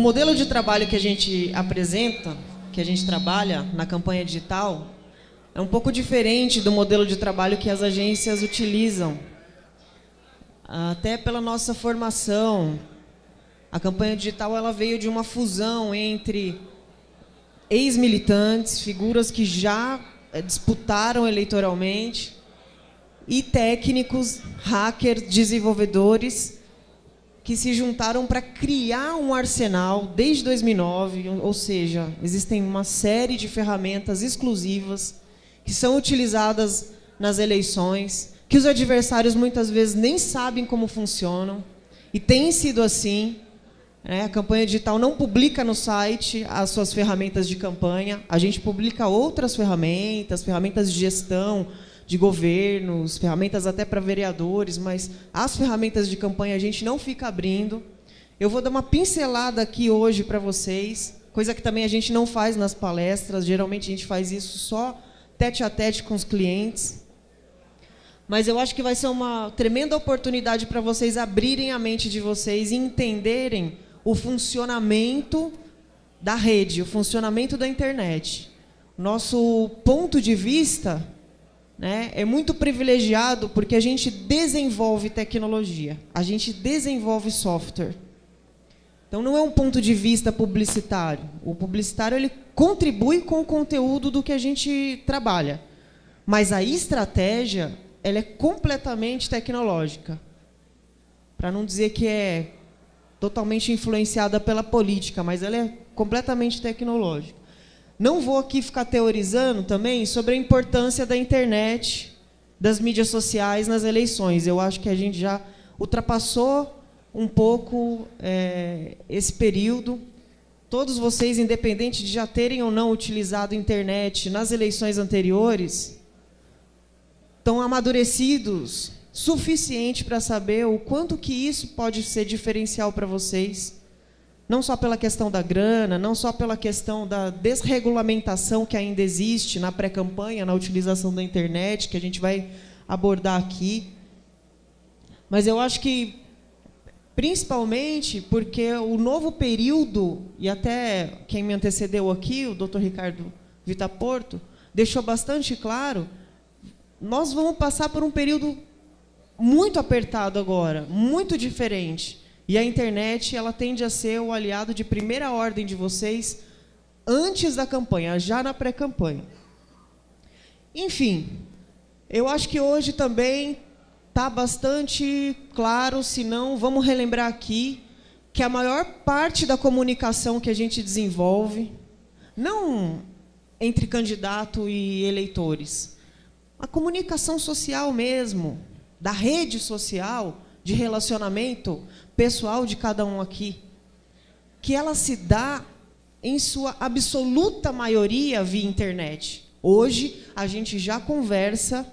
modelo de trabalho que a gente apresenta, que a gente trabalha na campanha digital, é um pouco diferente do modelo de trabalho que as agências utilizam. Até pela nossa formação, a campanha digital ela veio de uma fusão entre ex-militantes, figuras que já disputaram eleitoralmente, e técnicos, hackers, desenvolvedores, que se juntaram para criar um arsenal desde 2009, ou seja, existem uma série de ferramentas exclusivas que são utilizadas nas eleições, que os adversários muitas vezes nem sabem como funcionam, e tem sido assim. A campanha digital não publica no site as suas ferramentas de campanha, a gente publica outras ferramentas, ferramentas de gestão, de governos, ferramentas até para vereadores, mas as ferramentas de campanha a gente não fica abrindo. Eu vou dar uma pincelada aqui hoje para vocês, coisa que também a gente não faz nas palestras, geralmente a gente faz isso só tete a tete com os clientes. Mas eu acho que vai ser uma tremenda oportunidade para vocês abrirem a mente de vocês e entenderem o funcionamento da rede, o funcionamento da internet. Nosso ponto de vista, é muito privilegiado porque a gente desenvolve tecnologia, a gente desenvolve software. Então, não é um ponto de vista publicitário. O publicitário ele contribui com o conteúdo do que a gente trabalha. Mas a estratégia ela é completamente tecnológica. Para não dizer que é totalmente influenciada pela política, mas ela é completamente tecnológica. Não vou aqui ficar teorizando também sobre a importância da internet, das mídias sociais nas eleições. Eu acho que a gente já ultrapassou um pouco esse período. Todos vocês, independente de já terem ou não utilizado a internet nas eleições anteriores, estão amadurecidos suficiente para saber o quanto que isso pode ser diferencial para vocês, não só pela questão da grana, não só pela questão da desregulamentação que ainda existe na pré-campanha, na utilização da internet, que a gente vai abordar aqui, mas eu acho que, principalmente, porque o novo período, e até quem me antecedeu aqui, o Dr. Ricardo Vitaporto, deixou bastante claro, nós vamos passar por um período muito apertado agora, muito diferente. E a internet ela tende a ser o aliado de primeira ordem de vocês antes da campanha, já na pré-campanha. Enfim, eu acho que hoje também está bastante claro, se não, vamos relembrar aqui, que a maior parte da comunicação que a gente desenvolve, não entre candidato e eleitores, a comunicação social mesmo, da rede social, de relacionamento pessoal de cada um aqui, que ela se dá, em sua absoluta maioria, via internet. Hoje, a gente já conversa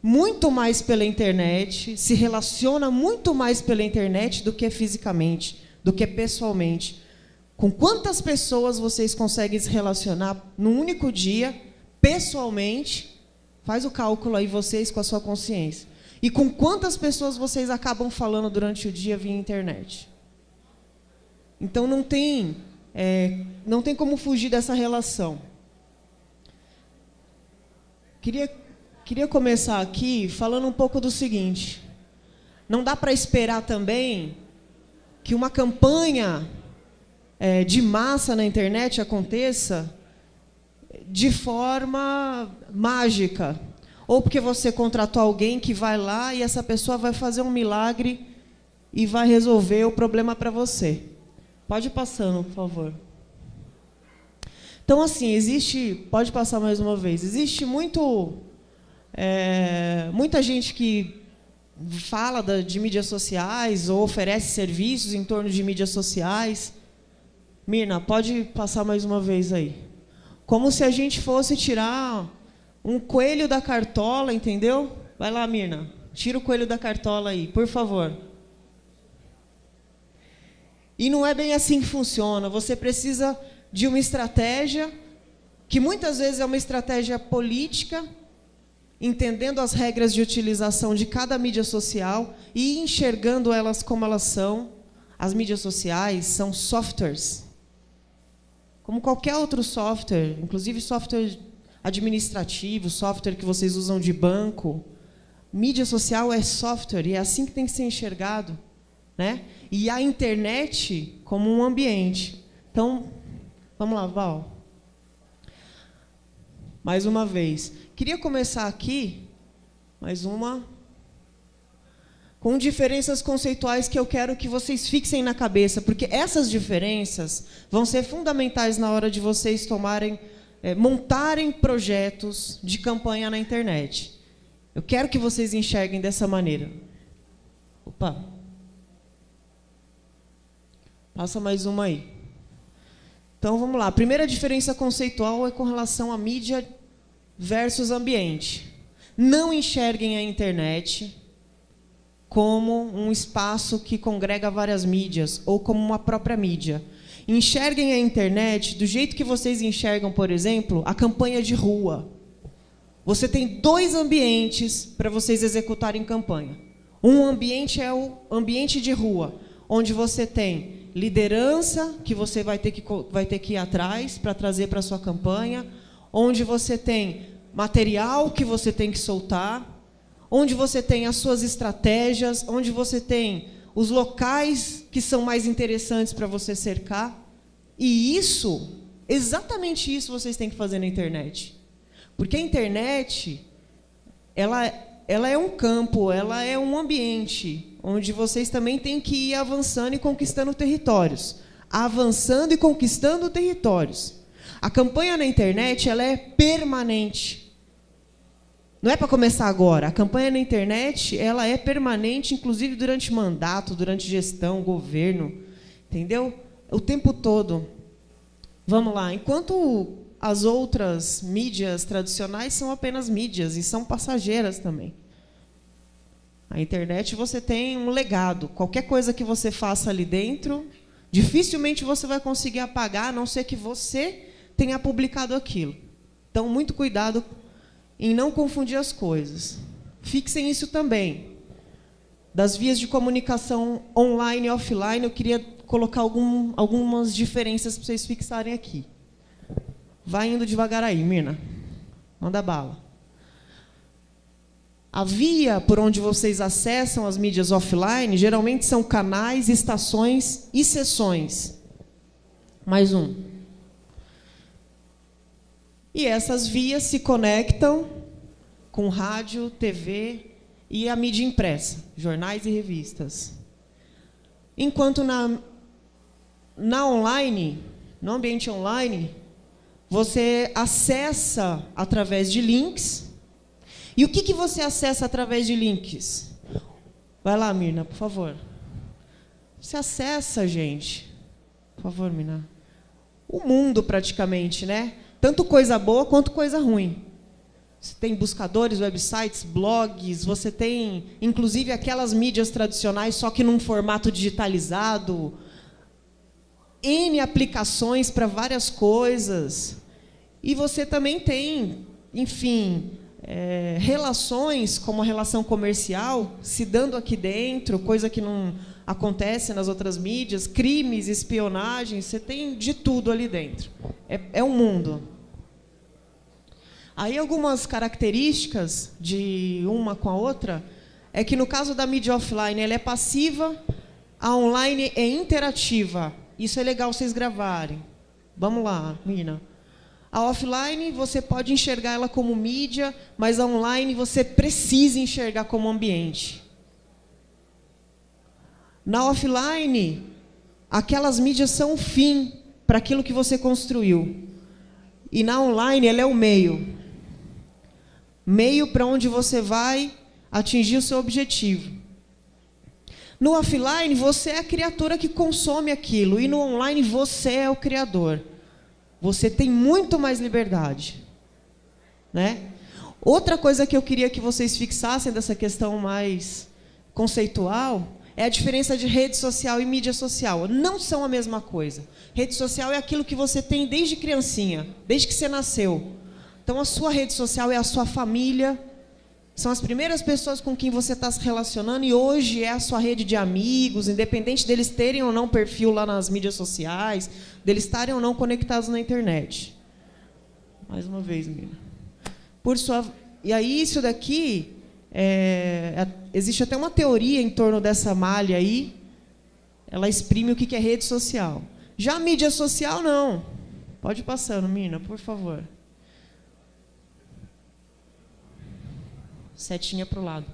muito mais pela internet, se relaciona muito mais pela internet do que fisicamente, do que pessoalmente. Com quantas pessoas vocês conseguem se relacionar num único dia, pessoalmente? Faz o cálculo aí vocês com a sua consciência. E com quantas pessoas vocês acabam falando durante o dia via internet? Então, não tem como fugir dessa relação. Queria começar aqui falando um pouco do seguinte. Não dá para esperar também que uma campanha de massa na internet aconteça de forma mágica. Ou porque você contratou alguém que vai lá e essa pessoa vai fazer um milagre e vai resolver o problema para você. Pode ir passando, por favor. Então, assim, pode passar mais uma vez, existe muita gente que fala de mídias sociais ou oferece serviços em torno de mídias sociais. Mirna, pode passar mais uma vez aí. Como se a gente fosse tirar um coelho da cartola, entendeu? Vai lá, Mirna. Tira o coelho da cartola aí, por favor. E não é bem assim que funciona. Você precisa de uma estratégia, que muitas vezes é uma estratégia política, entendendo as regras de utilização de cada mídia social e enxergando elas como elas são. As mídias sociais são softwares. como qualquer outro software, inclusive software administrativo, software que vocês usam de banco, mídia social é software, e é assim que tem que ser enxergado, né? E a internet como um ambiente. Então, vamos lá, Val. Mais uma vez. Queria começar aqui, mais uma, com diferenças conceituais que eu quero que vocês fixem na cabeça, porque essas diferenças vão ser fundamentais na hora de vocês montarem projetos de campanha na internet. Eu quero que vocês enxerguem dessa maneira. Opa. Passa mais uma aí. Então, vamos lá. A primeira diferença conceitual é com relação à mídia versus ambiente. Não enxerguem a internet como um espaço que congrega várias mídias ou como uma própria mídia. Enxerguem a internet do jeito que vocês enxergam, por exemplo, a campanha de rua. Você tem 2 ambientes para vocês executarem campanha. Um ambiente é o ambiente de rua, onde você tem liderança, que você vai ter que ir atrás para trazer para a sua campanha, onde você tem material que você tem que soltar, onde você tem as suas estratégias, onde você tem os locais que são mais interessantes para você cercar. E isso, exatamente isso vocês têm que fazer na internet. Porque a internet, ela é um campo, ela é um ambiente onde vocês também têm que ir avançando e conquistando territórios. Avançando e conquistando territórios. A campanha na internet, ela é permanente. Não é para começar agora. A campanha na internet, ela é permanente, inclusive durante mandato, durante gestão, governo. Entendeu? O tempo todo. Vamos lá. Enquanto as outras mídias tradicionais são apenas mídias e são passageiras também. A internet você tem um legado. Qualquer coisa que você faça ali dentro, dificilmente você vai conseguir apagar, a não ser que você tenha publicado aquilo. Então, muito cuidado em não confundir as coisas. Fixem isso também. Das vias de comunicação online e offline, eu queria colocar algumas diferenças para vocês fixarem aqui. Vai indo devagar aí, Mirna. Manda bala. A via por onde vocês acessam as mídias offline, geralmente são canais, estações e sessões. Mais um. E essas vias se conectam com rádio, TV e a mídia impressa, jornais e revistas. Enquanto na online, no ambiente online, você acessa através de links. E o que você acessa através de links? Vai lá, Mirna, por favor. Você acessa, gente. Por favor, Mirna. O mundo, praticamente, né? Tanto coisa boa quanto coisa ruim. Você tem buscadores, websites, blogs, você tem, inclusive, aquelas mídias tradicionais, só que num formato digitalizado. N aplicações para várias coisas. E você também tem, enfim, relações, como a relação comercial, se dando aqui dentro, coisa que não acontece nas outras mídias, crimes, espionagem, você tem de tudo ali dentro. É um mundo. Aí algumas características de uma com a outra é que no caso da mídia offline ela é passiva, a online é interativa. Isso é legal vocês gravarem. Vamos lá, Mina. A offline você pode enxergar ela como mídia, mas a online você precisa enxergar como ambiente. Na offline, aquelas mídias são o fim para aquilo que você construiu. E na online, ela é o meio. Meio para onde você vai atingir o seu objetivo. No offline, você é a criatura que consome aquilo. E no online, você é o criador. Você tem muito mais liberdade. Né? Outra coisa que eu queria que vocês fixassem dessa questão mais conceitual é a diferença de rede social e mídia social. Não são a mesma coisa. Rede social é aquilo que você tem desde criancinha, desde que você nasceu. Então, a sua rede social é a sua família, São as primeiras pessoas com quem você está se relacionando e hoje é a sua rede de amigos, independente deles terem ou não perfil lá nas mídias sociais, deles estarem ou não conectados na internet. Mais uma vez, menina. E aí, isso daqui, existe até uma teoria em torno dessa malha aí, ela exprime o que é rede social. Já a mídia social, não. Pode ir passando, Mina, por favor. Setinha para o lado.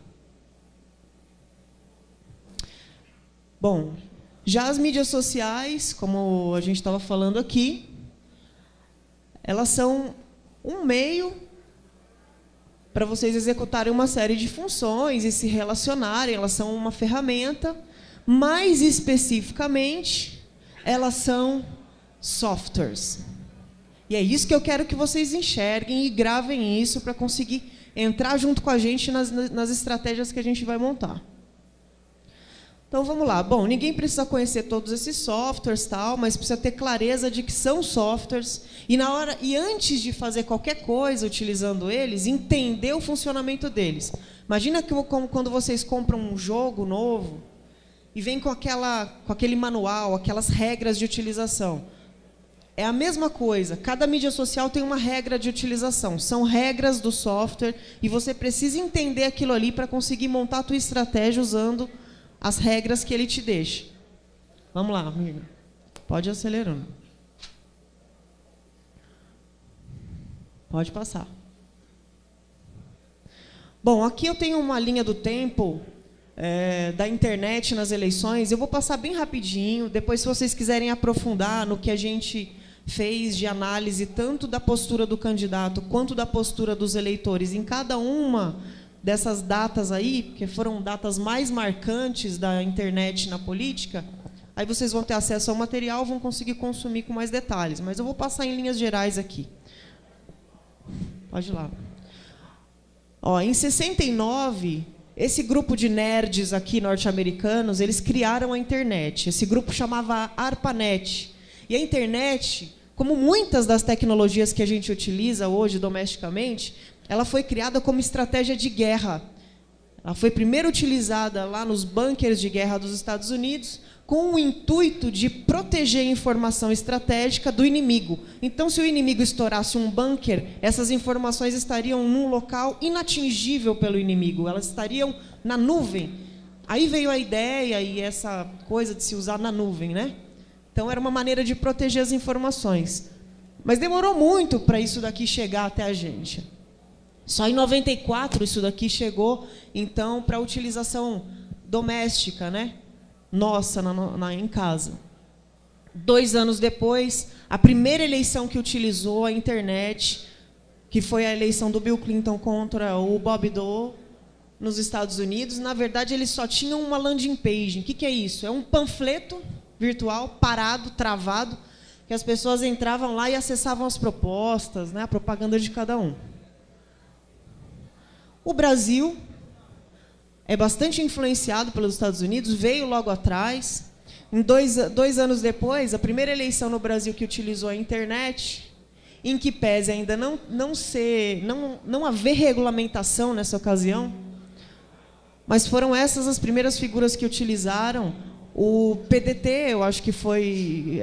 Bom, já as mídias sociais, como a gente estava falando aqui, elas são um meio para vocês executarem uma série de funções e se relacionarem. Elas são uma ferramenta. Mais especificamente, elas são softwares. E é isso que eu quero que vocês enxerguem e gravem isso para conseguir entrar junto com a gente nas estratégias que a gente vai montar. Então, vamos lá. Bom, ninguém precisa conhecer todos esses softwares, tal, mas precisa ter clareza de que são softwares. E antes de fazer qualquer coisa utilizando eles, entender o funcionamento deles. Imagina como quando vocês compram um jogo novo e vem com aquele manual, aquelas regras de utilização. É a mesma coisa. Cada mídia social tem uma regra de utilização. São regras do software e você precisa entender aquilo ali para conseguir montar a tua estratégia usando as regras que ele te deixa. Vamos lá, amiga. Pode ir acelerando. Pode passar. Bom, aqui eu tenho uma linha do tempo da internet nas eleições. Eu vou passar bem rapidinho. Depois, se vocês quiserem aprofundar no que a gente fez de análise tanto da postura do candidato quanto da postura dos eleitores em cada uma dessas datas aí, que foram datas mais marcantes da internet na política, aí vocês vão ter acesso ao material, vão conseguir consumir com mais detalhes. Mas eu vou passar em linhas gerais aqui. Pode ir lá. Ó, em 69, esse grupo de nerds aqui norte-americanos, eles criaram a internet. Esse grupo chamava ARPANET. E a internet, como muitas das tecnologias que a gente utiliza hoje domesticamente, ela foi criada como estratégia de guerra. Ela foi primeiro utilizada lá nos bunkers de guerra dos Estados Unidos com o intuito de proteger a informação estratégica do inimigo. Então, se o inimigo estourasse um bunker, essas informações estariam num local inatingível pelo inimigo. Elas estariam na nuvem. Aí veio a ideia e essa coisa de se usar na nuvem, né? Então, era uma maneira de proteger as informações. Mas demorou muito para isso daqui chegar até a gente. Só em 94 isso daqui chegou, então, para a utilização doméstica, né? Nossa, em casa. 2 anos depois, a primeira eleição que utilizou a internet, que foi a eleição do Bill Clinton contra o Bob Dole, nos Estados Unidos, na verdade, eles só tinham uma landing page. O que é isso? É um panfleto virtual, parado, travado, que as pessoas entravam lá e acessavam as propostas, né, a propaganda de cada um. O Brasil é bastante influenciado pelos Estados Unidos, veio logo atrás. Em dois anos depois, a primeira eleição no Brasil que utilizou a internet, em que pese ainda não haver regulamentação nessa ocasião, mas foram essas as primeiras figuras que utilizaram. O PDT, eu acho que foi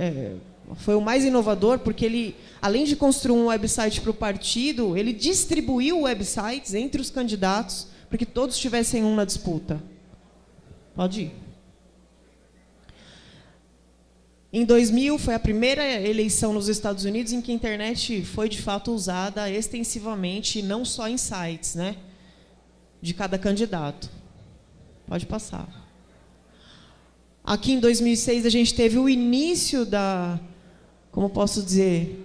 o mais inovador, porque ele, além de construir um website para o partido, ele distribuiu websites entre os candidatos, para que todos tivessem um na disputa. Pode ir. Em 2000, foi a primeira eleição nos Estados Unidos em que a internet foi, de fato, usada extensivamente, não só em sites, né, de cada candidato. Pode passar. Aqui, em 2006, a gente teve o início como posso dizer,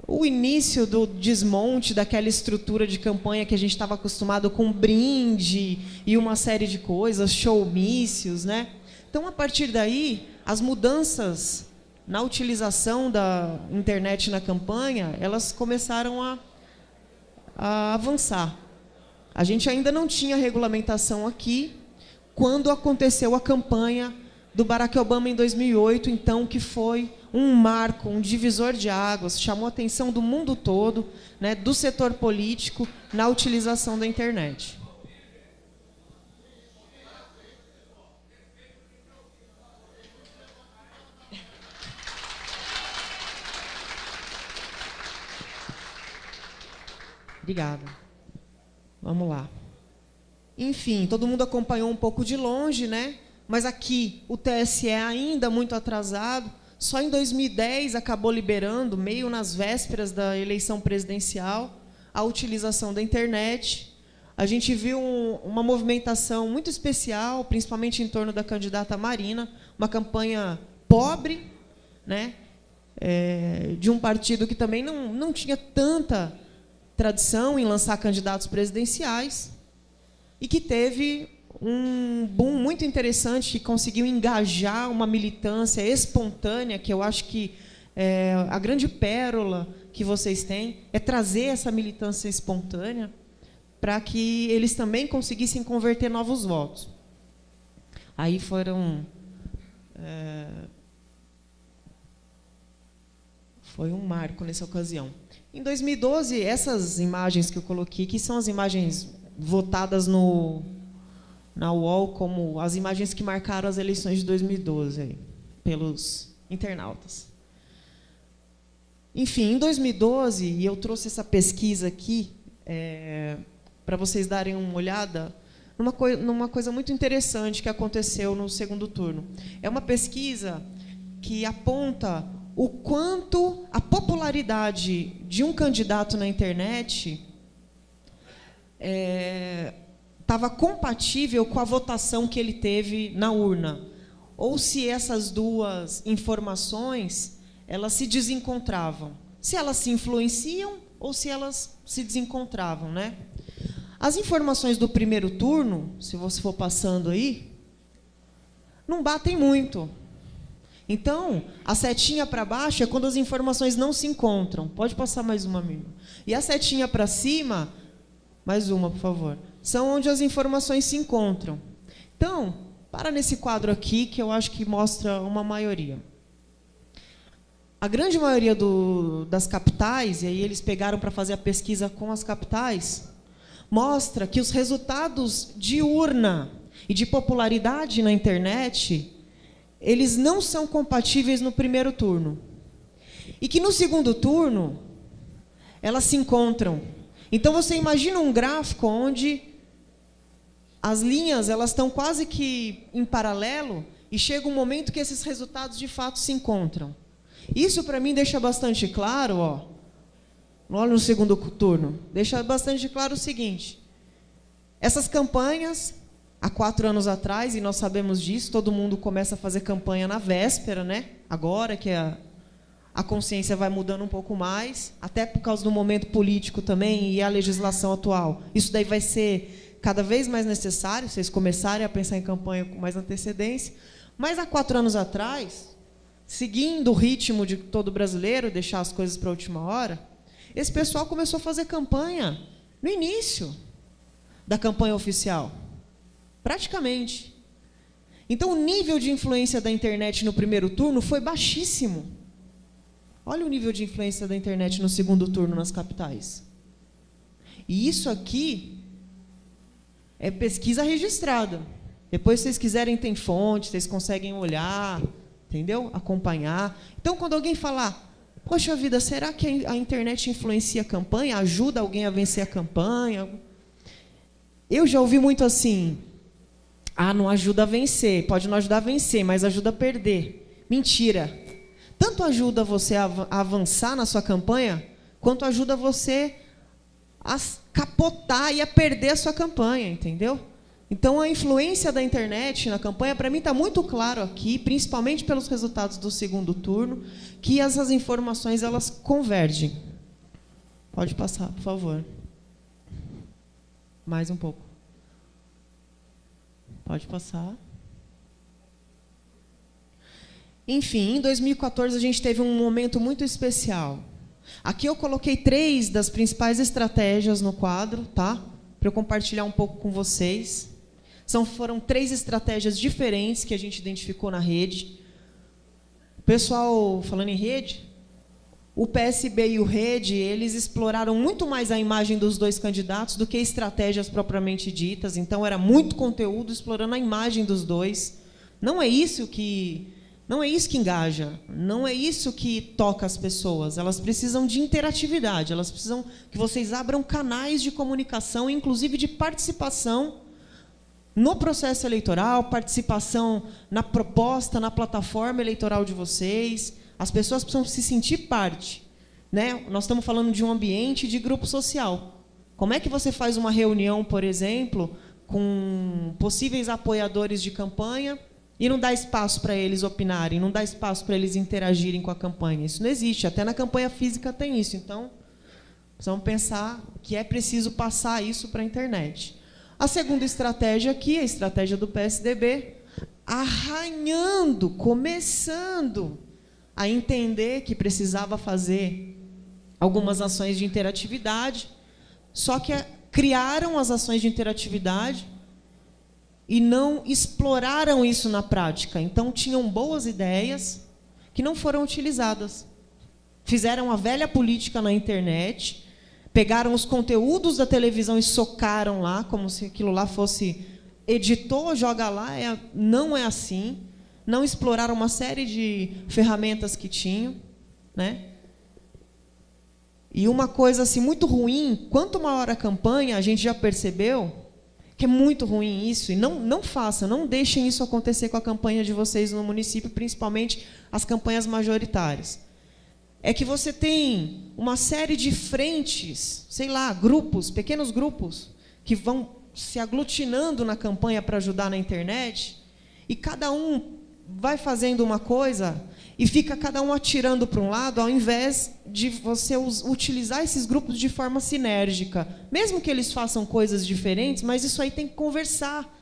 o início do desmonte daquela estrutura de campanha que a gente estava acostumado com brinde e uma série de coisas, showmícios, né? Então, a partir daí, as mudanças na utilização da internet na campanha, elas começaram a avançar. A gente ainda não tinha regulamentação aqui quando aconteceu a campanha do Barack Obama em 2008, então, que foi um marco, um divisor de águas, chamou a atenção do mundo todo, né, do setor político, na utilização da internet. Obrigada. Vamos lá. Enfim, todo mundo acompanhou um pouco de longe, né? Mas aqui o TSE ainda muito atrasado. Só em 2010 acabou liberando, meio nas vésperas da eleição presidencial, a utilização da internet. A gente viu uma movimentação muito especial, principalmente em torno da candidata Marina, uma campanha pobre, né? De um partido que também não tinha tanta tradição em lançar candidatos presidenciais e que teve um boom muito interessante, que conseguiu engajar uma militância espontânea, que eu acho que a grande pérola que vocês têm é trazer essa militância espontânea para que eles também conseguissem converter novos votos. Aí foram... foi um marco nessa ocasião. Em 2012, essas imagens que eu coloquei, que são as imagens votadas na UOL como as imagens que marcaram as eleições de 2012, aí, pelos internautas. Enfim, em 2012, e eu trouxe essa pesquisa aqui para vocês darem uma olhada numa coisa muito interessante que aconteceu no segundo turno. É uma pesquisa que aponta o quanto a popularidade de um candidato na internet estava compatível com a votação que ele teve na urna, ou se essas duas informações elas se desencontravam, se elas se influenciam ou se elas se desencontravam, né? As informações do primeiro turno, se você for passando aí, não batem muito. Então, a setinha para baixo é quando as informações não se encontram. Pode passar mais uma, menina. E a setinha para cima, mais uma, por favor, são onde as informações se encontram. Então, para nesse quadro aqui, que eu acho que mostra uma maioria. A grande maioria das capitais, e aí eles pegaram para fazer a pesquisa com as capitais, mostra que os resultados de urna e de popularidade na internet, eles não são compatíveis no primeiro turno. E que no segundo turno, elas se encontram. Então, você imagina um gráfico onde as linhas elas estão quase que em paralelo e chega um momento que esses resultados, de fato, se encontram. Isso, para mim, deixa bastante claro, ó, olha no segundo turno, deixa bastante claro o seguinte: essas campanhas, há 4 anos atrás, e nós sabemos disso, todo mundo começa a fazer campanha na véspera, né? Agora que a consciência vai mudando um pouco mais, até por causa do momento político também e a legislação atual. Isso daí vai ser cada vez mais necessário, vocês começarem a pensar em campanha com mais antecedência. Mas há 4 anos atrás, seguindo o ritmo de todo brasileiro, deixar as coisas para a última hora, esse pessoal começou a fazer campanha no início da campanha oficial. Praticamente. Então, o nível de influência da internet no primeiro turno foi baixíssimo. Olha o nível de influência da internet no segundo turno nas capitais. E isso aqui é pesquisa registrada. Depois, se vocês quiserem, tem fonte, vocês conseguem olhar, entendeu? Acompanhar. Então, quando alguém falar, poxa vida, será que a internet influencia a campanha? Ajuda alguém a vencer a campanha? Eu já ouvi muito assim: ah, não ajuda a vencer, pode não ajudar a vencer, mas ajuda a perder. Mentira. Tanto ajuda você a avançar na sua campanha, quanto ajuda você a capotar e a perder a sua campanha, entendeu? Então, a influência da internet na campanha, para mim, está muito claro aqui, principalmente pelos resultados do segundo turno, que essas informações elas convergem. Pode passar, por favor. Mais um pouco. Pode passar. Enfim, em 2014 a gente teve um momento muito especial. Aqui eu coloquei 3 das principais estratégias no quadro, tá? Para eu compartilhar um pouco com vocês. Foram 3 estratégias diferentes que a gente identificou na rede. O pessoal, falando em rede, o PSB e o Rede, eles exploraram muito mais a imagem dos 2 candidatos do que estratégias propriamente ditas. Então, era muito conteúdo explorando a imagem dos 2. Não é isso que engaja, não é isso que toca as pessoas. Elas precisam de interatividade, elas precisam que vocês abram canais de comunicação, inclusive de participação no processo eleitoral, participação na proposta, na plataforma eleitoral de vocês. As pessoas precisam se sentir parte, né? Nós estamos falando de um ambiente de grupo social. Como é que você faz uma reunião, por exemplo, com possíveis apoiadores de campanha e não dá espaço para eles opinarem, não dá espaço para eles interagirem com a campanha? Isso não existe. Até na campanha física tem isso. Então, precisamos pensar que é preciso passar isso para a internet. A segunda estratégia aqui, a estratégia do PSDB, arranhando, começando a entender que precisava fazer algumas ações de interatividade, só que criaram as ações de interatividade e não exploraram isso na prática. Então, tinham boas ideias que não foram utilizadas. Fizeram a velha política na internet, pegaram os conteúdos da televisão e socaram lá, como se aquilo lá fosse editor, joga lá. Não é assim. Não exploraram uma série de ferramentas que tinham, né? E uma coisa assim, muito ruim, quanto maior a campanha, a gente já percebeu que é muito ruim isso, e não façam, não deixem isso acontecer com a campanha de vocês no município, principalmente as campanhas majoritárias. É que você tem uma série de frentes, sei lá, grupos, pequenos grupos, que vão se aglutinando na campanha para ajudar na internet, e cada um vai fazendo uma coisa e fica cada um atirando para um lado, ao invés de você utilizar esses grupos de forma sinérgica. Mesmo que eles façam coisas diferentes, mas isso aí tem que conversar.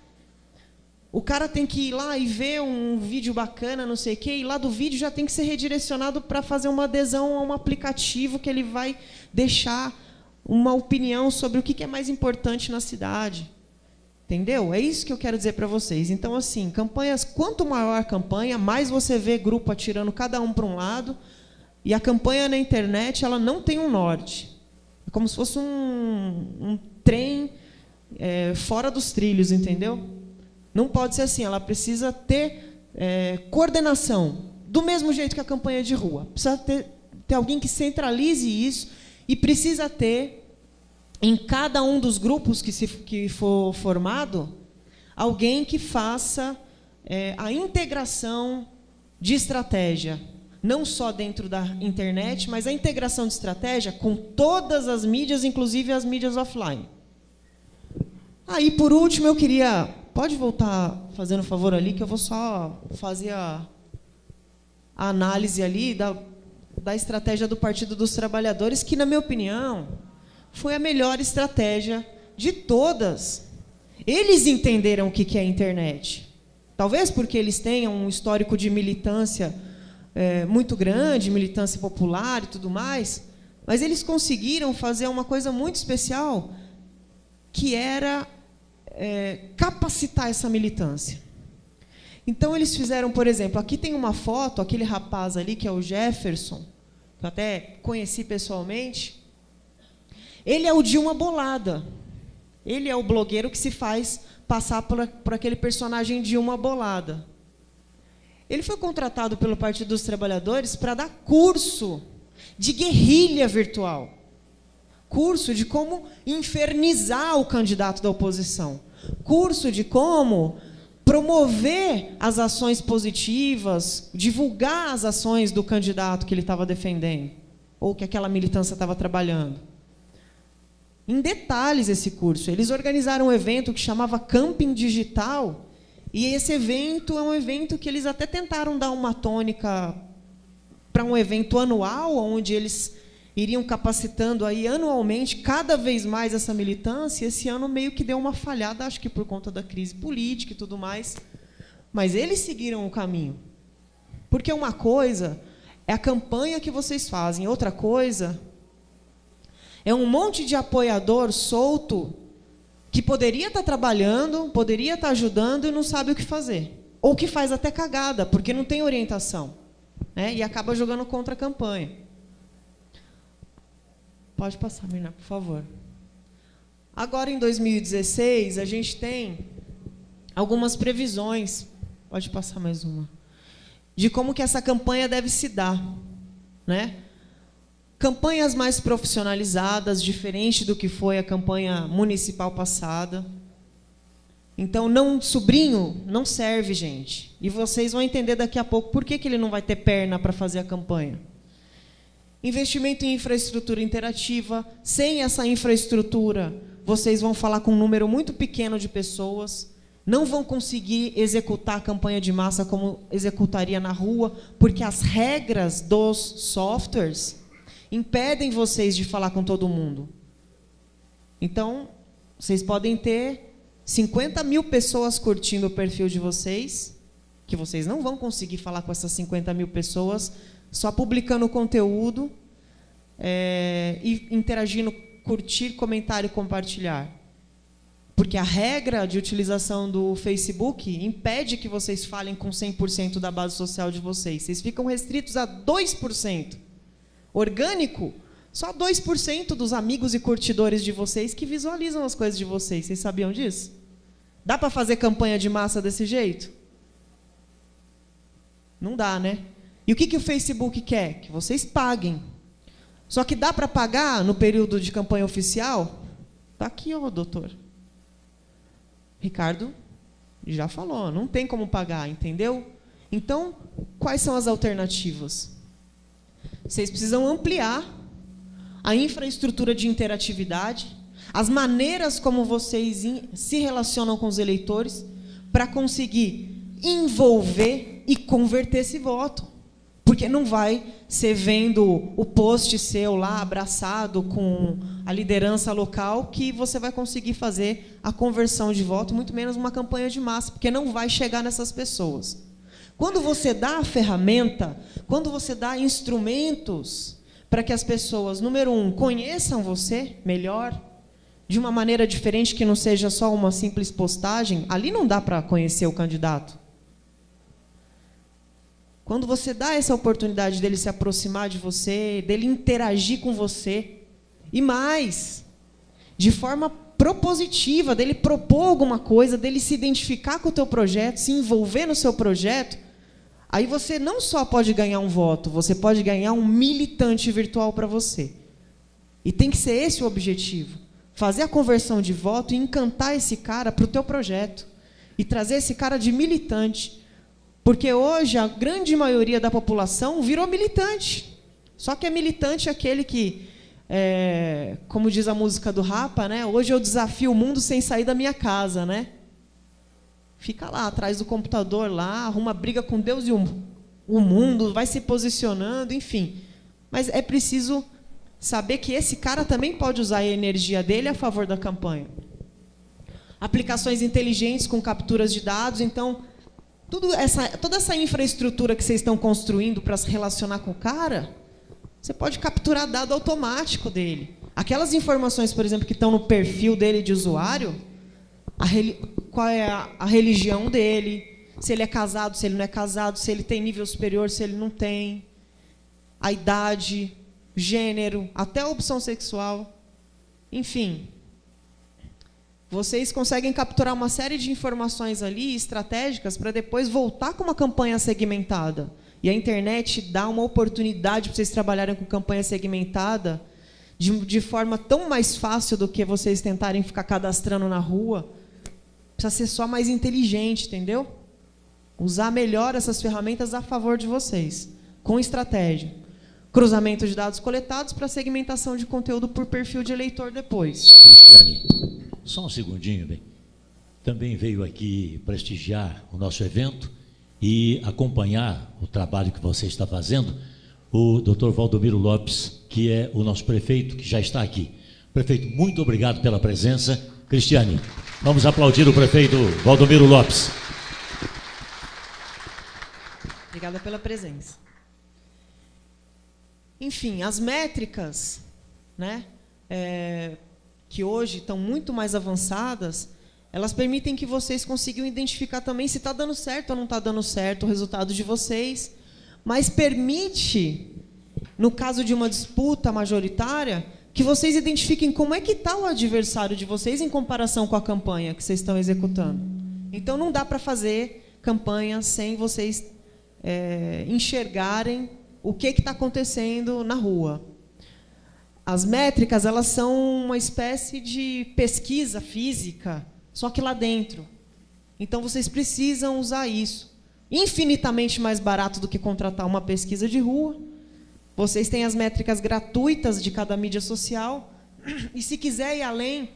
O cara tem que ir lá e ver um vídeo bacana, não sei o quê, e lá do vídeo já tem que ser redirecionado para fazer uma adesão a um aplicativo que ele vai deixar uma opinião sobre o que é mais importante na cidade. Entendeu? É isso que eu quero dizer para vocês. Então, assim, campanhas, quanto maior a campanha, mais você vê grupo atirando cada um para um lado, e a campanha na internet, ela não tem um norte. É como se fosse um trem fora dos trilhos, entendeu? Não pode ser assim, ela precisa ter coordenação, do mesmo jeito que a campanha de rua. Precisa ter alguém que centralize isso, e precisa ter, em cada um dos grupos que for formado, alguém que faça a integração de estratégia, não só dentro da internet, mas a integração de estratégia com todas as mídias, inclusive as mídias offline. Aí, por último, eu queria... Pode voltar fazendo um favor ali, que eu vou só fazer a análise ali da estratégia do Partido dos Trabalhadores, que, na minha opinião, foi a melhor estratégia de todas. Eles entenderam o que é a internet. Talvez porque eles tenham um histórico de militância muito grande, militância popular e tudo mais, mas eles conseguiram fazer uma coisa muito especial, que era capacitar essa militância. Então, eles fizeram, por exemplo, aqui tem uma foto, aquele rapaz ali, que é o Jefferson, que eu até conheci pessoalmente. Ele é o de uma bolada. Ele é o blogueiro que se faz passar por aquele personagem de uma bolada. Ele foi contratado pelo Partido dos Trabalhadores para dar curso de guerrilha virtual. Curso de como infernizar o candidato da oposição. Curso de como promover as ações positivas, divulgar as ações do candidato que ele estava defendendo, ou que aquela militância estava trabalhando. Em detalhes esse curso. Eles organizaram um evento que chamava Camping Digital, e esse evento é um evento que eles até tentaram dar uma tônica para um evento anual, onde eles iriam capacitando aí anualmente cada vez mais essa militância. Esse ano meio que deu uma falhada, acho que por conta da crise política e tudo mais. Mas eles seguiram o caminho. Porque uma coisa é a campanha que vocês fazem, outra coisa é um monte de apoiador solto que poderia estar trabalhando, poderia estar ajudando e não sabe o que fazer. Ou que faz até cagada, porque não tem orientação, né? E acaba jogando contra a campanha. Pode passar, Mirna, por favor. Agora, em 2016, a gente tem algumas previsões, pode passar mais uma, de como que essa campanha deve se dar, né? Campanhas mais profissionalizadas, diferente do que foi a campanha municipal passada. Então, sobrinho não serve, gente. E vocês vão entender daqui a pouco por que ele não vai ter perna para fazer a campanha. Investimento em infraestrutura interativa. Sem essa infraestrutura, vocês vão falar com um número muito pequeno de pessoas. Não vão conseguir executar a campanha de massa como executaria na rua, porque as regras dos softwares impedem vocês de falar com todo mundo. Então, vocês podem ter 50 mil pessoas curtindo o perfil de vocês, que vocês não vão conseguir falar com essas 50 mil pessoas, só publicando conteúdo e interagindo, curtir, comentar e compartilhar. Porque a regra de utilização do Facebook impede que vocês falem com 100% da base social de vocês. Vocês ficam restritos a 2%. Orgânico, só 2% dos amigos e curtidores de vocês que visualizam as coisas de vocês. Vocês sabiam disso? Dá para fazer campanha de massa desse jeito? Não dá, né? E o que o Facebook quer? Que vocês paguem. Só que dá para pagar no período de campanha oficial? Está aqui, ó, doutor. Ricardo já falou, não tem como pagar, entendeu? Então, quais são as alternativas? Vocês precisam ampliar a infraestrutura de interatividade, as maneiras como vocês se relacionam com os eleitores, para conseguir envolver e converter esse voto. Porque não vai ser vendo o post seu lá abraçado com a liderança local que você vai conseguir fazer a conversão de voto, muito menos uma campanha de massa, porque não vai chegar nessas pessoas. Quando você dá a ferramenta, quando você dá instrumentos para que as pessoas, número 1, conheçam você melhor, de uma maneira diferente, que não seja só uma simples postagem, ali não dá para conhecer o candidato. Quando você dá essa oportunidade dele se aproximar de você, dele interagir com você, e mais, de forma propositiva, dele propor alguma coisa, dele se identificar com o teu projeto, se envolver no seu projeto, aí você não só pode ganhar um voto, você pode ganhar um militante virtual para você. E tem que ser esse o objetivo. Fazer a conversão de voto e encantar esse cara para o teu projeto. E trazer esse cara de militante. Porque hoje a grande maioria da população virou militante. Só que é militante aquele que, como diz a música do Rapa, né? Hoje eu desafio o mundo sem sair da minha casa, né? Fica lá atrás do computador, lá, arruma briga com Deus e o mundo, vai se posicionando, enfim. Mas é preciso saber que esse cara também pode usar a energia dele a favor da campanha. Aplicações inteligentes com capturas de dados. Então, toda essa infraestrutura que vocês estão construindo para se relacionar com o cara, você pode capturar dado automático dele. Aquelas informações, por exemplo, que estão no perfil dele de usuário, qual é a religião dele, se ele é casado, se ele não é casado, se ele tem nível superior, se ele não tem, a idade, gênero, até a opção sexual, enfim. Vocês conseguem capturar uma série de informações ali, estratégicas, para depois voltar com uma campanha segmentada. E a internet dá uma oportunidade para vocês trabalharem com campanha segmentada de forma tão mais fácil do que vocês tentarem ficar cadastrando na rua. Precisa ser só mais inteligente, entendeu? Usar melhor essas ferramentas a favor de vocês, com estratégia. Cruzamento de dados coletados para segmentação de conteúdo por perfil de eleitor depois. Cristiane, só um segundinho, bem. Também veio aqui prestigiar o nosso evento e acompanhar o trabalho que você está fazendo, o Dr. Valdomiro Lopes, que é o nosso prefeito, que já está aqui. Prefeito, muito obrigado pela presença. Cristiane, vamos aplaudir o prefeito Valdomiro Lopes. Obrigada pela presença. Enfim, as métricas, né? que hoje estão muito mais avançadas, elas permitem que vocês consigam identificar também se está dando certo ou não está dando certo o resultado de vocês, mas permite, no caso de uma disputa majoritária, que vocês identifiquem como é que está o adversário de vocês em comparação com a campanha que vocês estão executando. Então, não dá para fazer campanha sem vocês enxergarem o que está acontecendo na rua. As métricas, elas são uma espécie de pesquisa física, só que lá dentro. Então, vocês precisam usar isso. Infinitamente mais barato do que contratar uma pesquisa de rua. Vocês têm as métricas gratuitas de cada mídia social. E, se quiser ir além,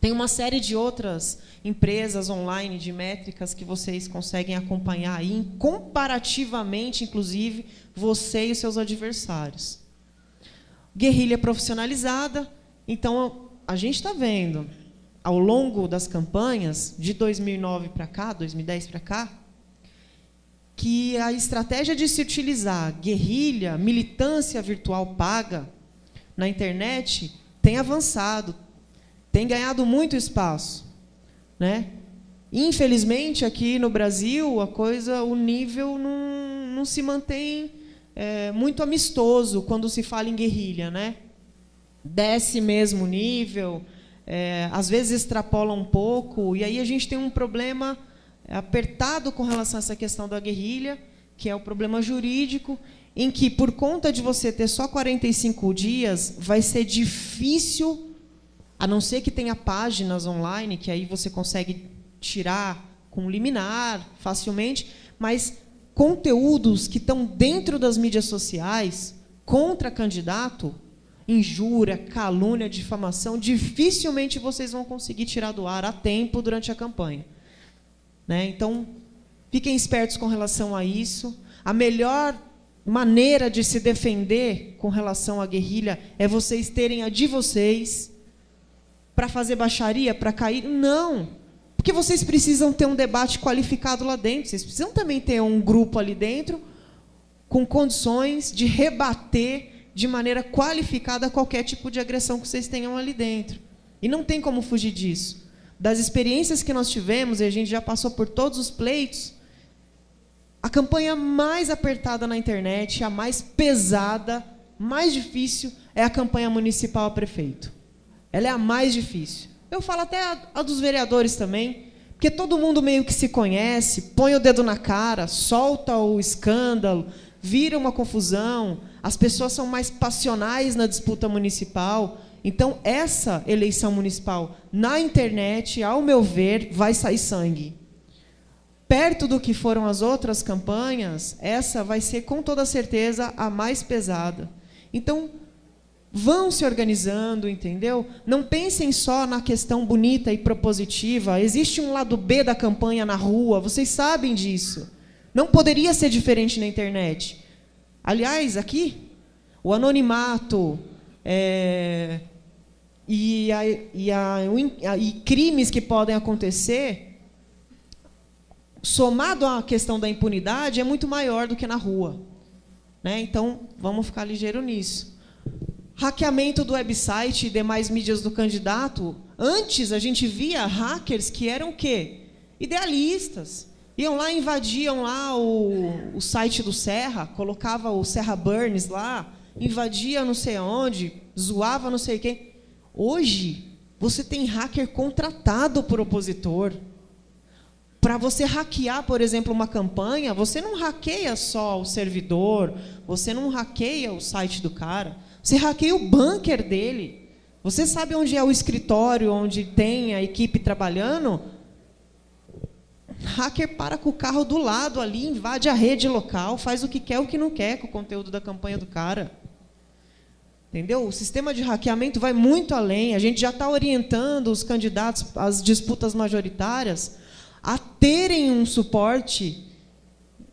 tem uma série de outras empresas online de métricas que vocês conseguem acompanhar aí, comparativamente, inclusive, você e os seus adversários. Guerrilha profissionalizada. Então, a gente está vendo, ao longo das campanhas, de 2009 para cá, 2010 para cá, que a estratégia de se utilizar guerrilha, militância virtual paga na internet tem avançado, tem ganhado muito espaço, né? Infelizmente, aqui no Brasil, o nível não se mantém muito amistoso quando se fala em guerrilha, né? Desce mesmo o nível, às vezes extrapola um pouco, e aí a gente tem um problema apertado com relação a essa questão da guerrilha, que é o problema jurídico, em que, por conta de você ter só 45 dias, vai ser difícil, a não ser que tenha páginas online, que aí você consegue tirar com liminar facilmente, mas conteúdos que estão dentro das mídias sociais, contra candidato, injúria, calúnia, difamação, dificilmente vocês vão conseguir tirar do ar a tempo durante a campanha. Né? Então, fiquem espertos com relação a isso. A melhor maneira de se defender com relação à guerrilha é vocês terem a de vocês para fazer baixaria, para cair. Não, porque vocês precisam ter um debate qualificado lá dentro. Vocês precisam também ter um grupo ali dentro com condições de rebater de maneira qualificada qualquer tipo de agressão que vocês tenham ali dentro. E não tem como fugir disso. Das experiências que nós tivemos, e a gente já passou por todos os pleitos, a campanha mais apertada na internet, a mais pesada, mais difícil, é a campanha municipal a prefeito. Ela é a mais difícil. Eu falo até a dos vereadores também, porque todo mundo meio que se conhece, põe o dedo na cara, solta o escândalo, vira uma confusão, as pessoas são mais passionais na disputa municipal. Então, essa eleição municipal na internet, ao meu ver, vai sair sangue. Perto do que foram as outras campanhas, essa vai ser, com toda certeza, a mais pesada. Então, vão se organizando, entendeu? Não pensem só na questão bonita e propositiva. Existe um lado B da campanha na rua, vocês sabem disso. Não poderia ser diferente na internet. Aliás, aqui, o anonimato... E crimes que podem acontecer, somado à questão da impunidade, é muito maior do que na rua. Né? Então, vamos ficar ligeiro nisso. Hackeamento do website e demais mídias do candidato. Antes, a gente via hackers que eram o quê? Idealistas. Iam lá, invadiam lá o site do Serra, colocava o Serra Burns lá, invadia não sei aonde, zoava não sei quem. Hoje, você tem hacker contratado por opositor. Para você hackear, por exemplo, uma campanha, você não hackeia só o servidor, você não hackeia o site do cara, você hackeia o bunker dele. Você sabe onde é o escritório, onde tem a equipe trabalhando? Hacker para com o carro do lado ali, invade a rede local, faz o que quer, o que não quer com o conteúdo da campanha do cara. Entendeu? O sistema de hackeamento vai muito além. A gente já está orientando os candidatos às disputas majoritárias a terem um suporte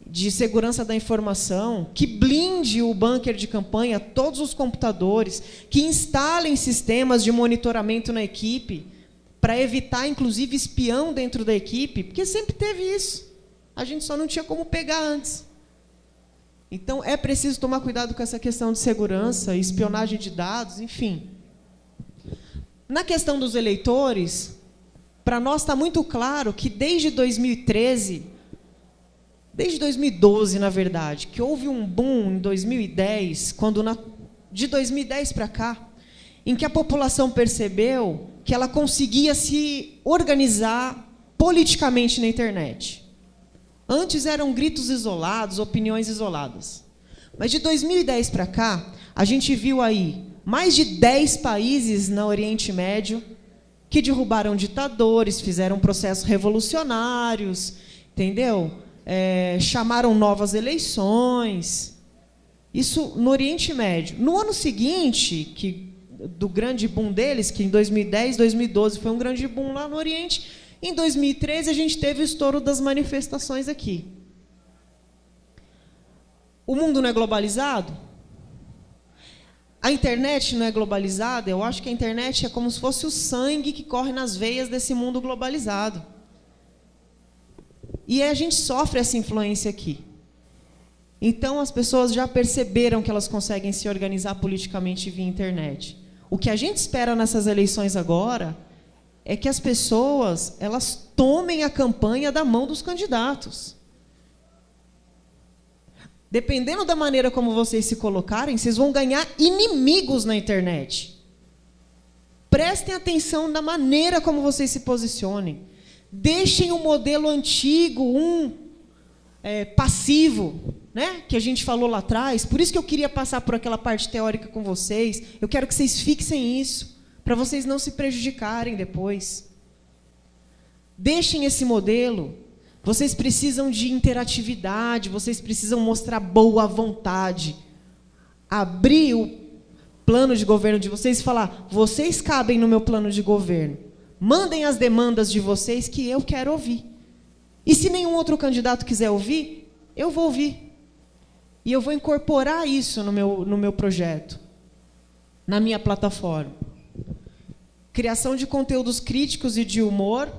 de segurança da informação, que blinde o bunker de campanha, todos os computadores, que instalem sistemas de monitoramento na equipe, para evitar, inclusive, espião dentro da equipe, porque sempre teve isso. A gente só não tinha como pegar antes. Então, é preciso tomar cuidado com essa questão de segurança, espionagem de dados, enfim. Na questão dos eleitores, para nós está muito claro que desde 2013, desde 2012, na verdade, que houve um boom em 2010, de 2010 para cá, em que a população percebeu que ela conseguia se organizar politicamente na internet. Antes eram gritos isolados, opiniões isoladas. Mas de 2010 para cá, a gente viu aí mais de 10 países no Oriente Médio que derrubaram ditadores, fizeram processos revolucionários, entendeu? Chamaram novas eleições. Isso no Oriente Médio. No ano seguinte, do grande boom deles, que em 2010, 2012 foi um grande boom lá no Oriente, em 2013 a gente teve o estouro das manifestações aqui. O mundo não é globalizado? A internet não é globalizada? Eu acho que a internet é como se fosse o sangue que corre nas veias desse mundo globalizado. E a gente sofre essa influência aqui. Então, as pessoas já perceberam que elas conseguem se organizar politicamente via internet. O que a gente espera nessas eleições agora é que as pessoas elas tomem a campanha da mão dos candidatos. Dependendo da maneira como vocês se colocarem, vocês vão ganhar inimigos na internet. Prestem atenção na maneira como vocês se posicionem. Deixem o modelo antigo, passivo, né, que a gente falou lá atrás. Por isso que eu queria passar por aquela parte teórica com vocês. Eu quero que vocês fixem isso, para vocês não se prejudicarem depois. Deixem esse modelo. Vocês precisam de interatividade, vocês precisam mostrar boa vontade. Abrir o plano de governo de vocês e falar, vocês cabem no meu plano de governo. Mandem as demandas de vocês que eu quero ouvir. E se nenhum outro candidato quiser ouvir, eu vou ouvir. E eu vou incorporar isso no meu projeto, na minha plataforma. Criação de conteúdos críticos e de humor.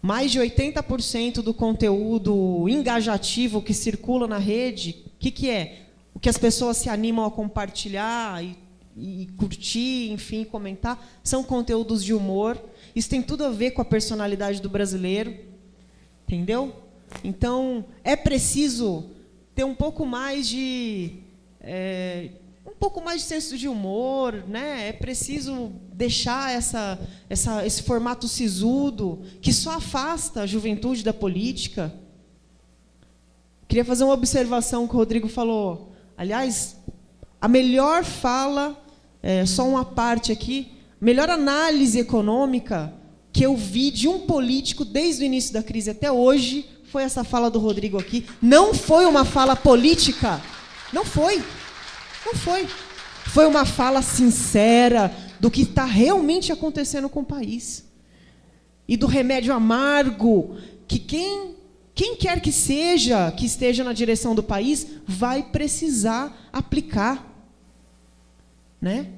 Mais de 80% do conteúdo engajativo que circula na rede, o que é? O que as pessoas se animam a compartilhar e curtir, enfim, comentar, são conteúdos de humor. Isso tem tudo a ver com a personalidade do brasileiro. Entendeu? Então, é preciso ter um pouco mais de senso de humor, né? É preciso deixar esse formato sisudo que só afasta a juventude da política. Queria fazer uma observação que o Rodrigo falou. Aliás, a melhor fala, só uma parte aqui, melhor análise econômica que eu vi de um político desde o início da crise até hoje foi essa fala do Rodrigo aqui. Não foi uma fala política. Não foi. Não foi. Foi uma fala sincera do que está realmente acontecendo com o país. E do remédio amargo que quem quer que seja, que esteja na direção do país, vai precisar aplicar. Né?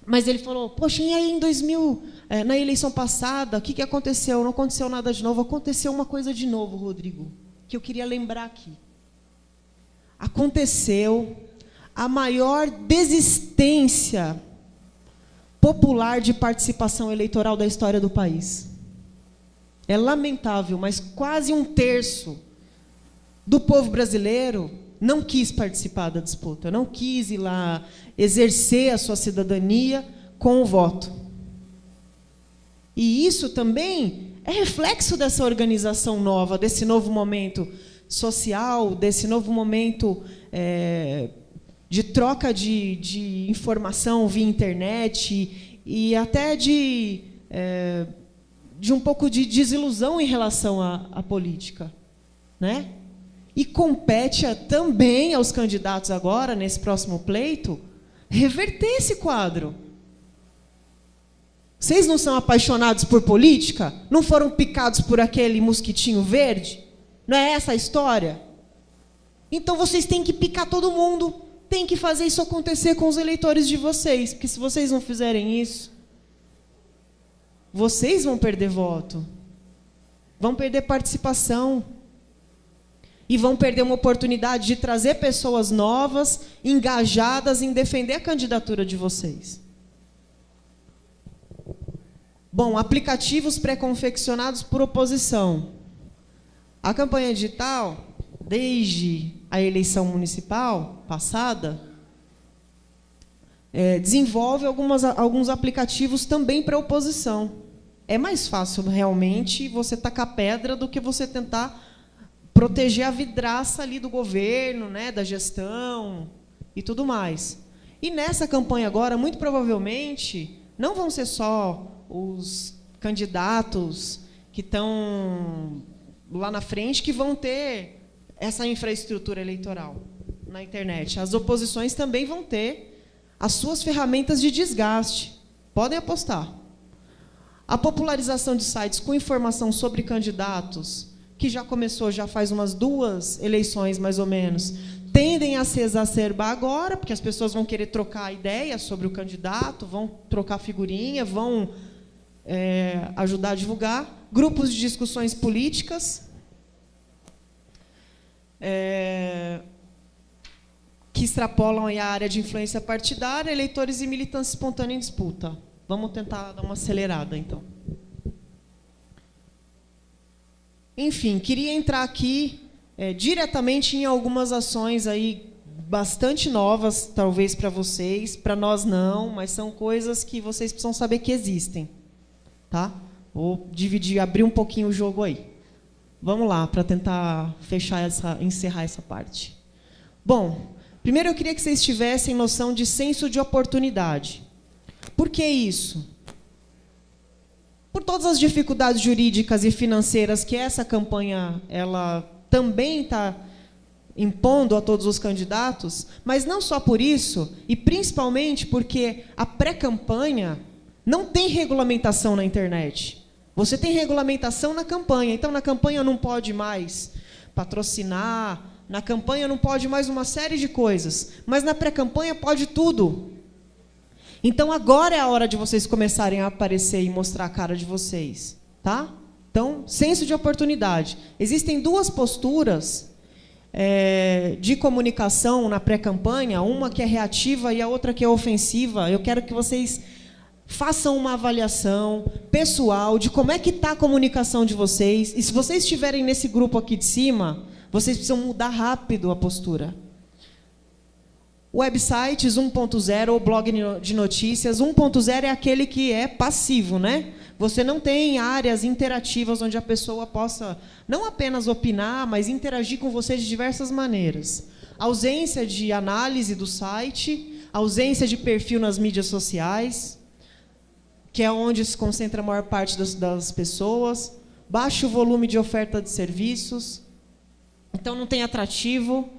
Mas ele falou, poxa, e aí na eleição passada, o que aconteceu? Não aconteceu nada de novo. Aconteceu uma coisa de novo, Rodrigo, que eu queria lembrar aqui. Aconteceu a maior desistência popular de participação eleitoral da história do país. É lamentável, mas quase 1/3 do povo brasileiro não quis participar da disputa, não quis ir lá exercer a sua cidadania com o voto. E isso também é reflexo dessa organização nova, desse novo momento social, desse novo momento de troca de informação via internet e até de um pouco de desilusão em relação à política, né? E compete também aos candidatos agora, nesse próximo pleito, reverter esse quadro. Vocês não são apaixonados por política? Não foram picados por aquele mosquitinho verde? Não é essa a história? Então vocês têm que picar todo mundo. Tem que fazer isso acontecer com os eleitores de vocês. Porque se vocês não fizerem isso, vocês vão perder voto. Vão perder participação. E vão perder uma oportunidade de trazer pessoas novas, engajadas em defender a candidatura de vocês. Bom, aplicativos pré-confeccionados por oposição. A campanha digital, desde a eleição municipal passada, desenvolve alguns aplicativos também para oposição. É mais fácil, realmente, você tacar pedra do que você tentar proteger a vidraça ali do governo, né, da gestão e tudo mais. E nessa campanha agora, muito provavelmente, não vão ser só os candidatos que estão lá na frente que vão ter essa infraestrutura eleitoral na internet. As oposições também vão ter as suas ferramentas de desgaste. Podem apostar. A popularização de sites com informação sobre candidatos, que já começou, já faz umas 2 eleições, mais ou menos, tendem a se exacerbar agora, porque as pessoas vão querer trocar ideias sobre o candidato, vão trocar figurinha, vão ajudar a divulgar. Grupos de discussões políticas, que extrapolam a área de influência partidária, eleitores e militantes espontâneos em disputa. Vamos tentar dar uma acelerada, então. Enfim, queria entrar aqui diretamente em algumas ações aí bastante novas, talvez para vocês, para nós não, mas são coisas que vocês precisam saber que existem. Tá? Vou abrir um pouquinho o jogo aí. Vamos lá, para tentar encerrar essa parte. Bom, primeiro eu queria que vocês tivessem noção de senso de oportunidade. Por que isso? Por todas as dificuldades jurídicas e financeiras que essa campanha ela também está impondo a todos os candidatos, mas não só por isso, e principalmente porque a pré-campanha não tem regulamentação na internet. Você tem regulamentação na campanha. Então, na campanha não pode mais patrocinar, na campanha não pode mais uma série de coisas, mas na pré-campanha pode tudo. Então, agora é a hora de vocês começarem a aparecer e mostrar a cara de vocês. Tá? Então, senso de oportunidade. Existem 2 posturas de comunicação na pré-campanha, uma que é reativa e a outra que é ofensiva. Eu quero que vocês façam uma avaliação pessoal de como é que está a comunicação de vocês. E se vocês estiverem nesse grupo aqui de cima, vocês precisam mudar rápido a postura. Websites 1.0 ou blog de notícias 1.0 é aquele que é passivo, né? Você não tem áreas interativas onde a pessoa possa não apenas opinar, mas interagir com você de diversas maneiras. Ausência de análise do site, ausência de perfil nas mídias sociais, que é onde se concentra a maior parte das pessoas, baixo volume de oferta de serviços, então não tem atrativo,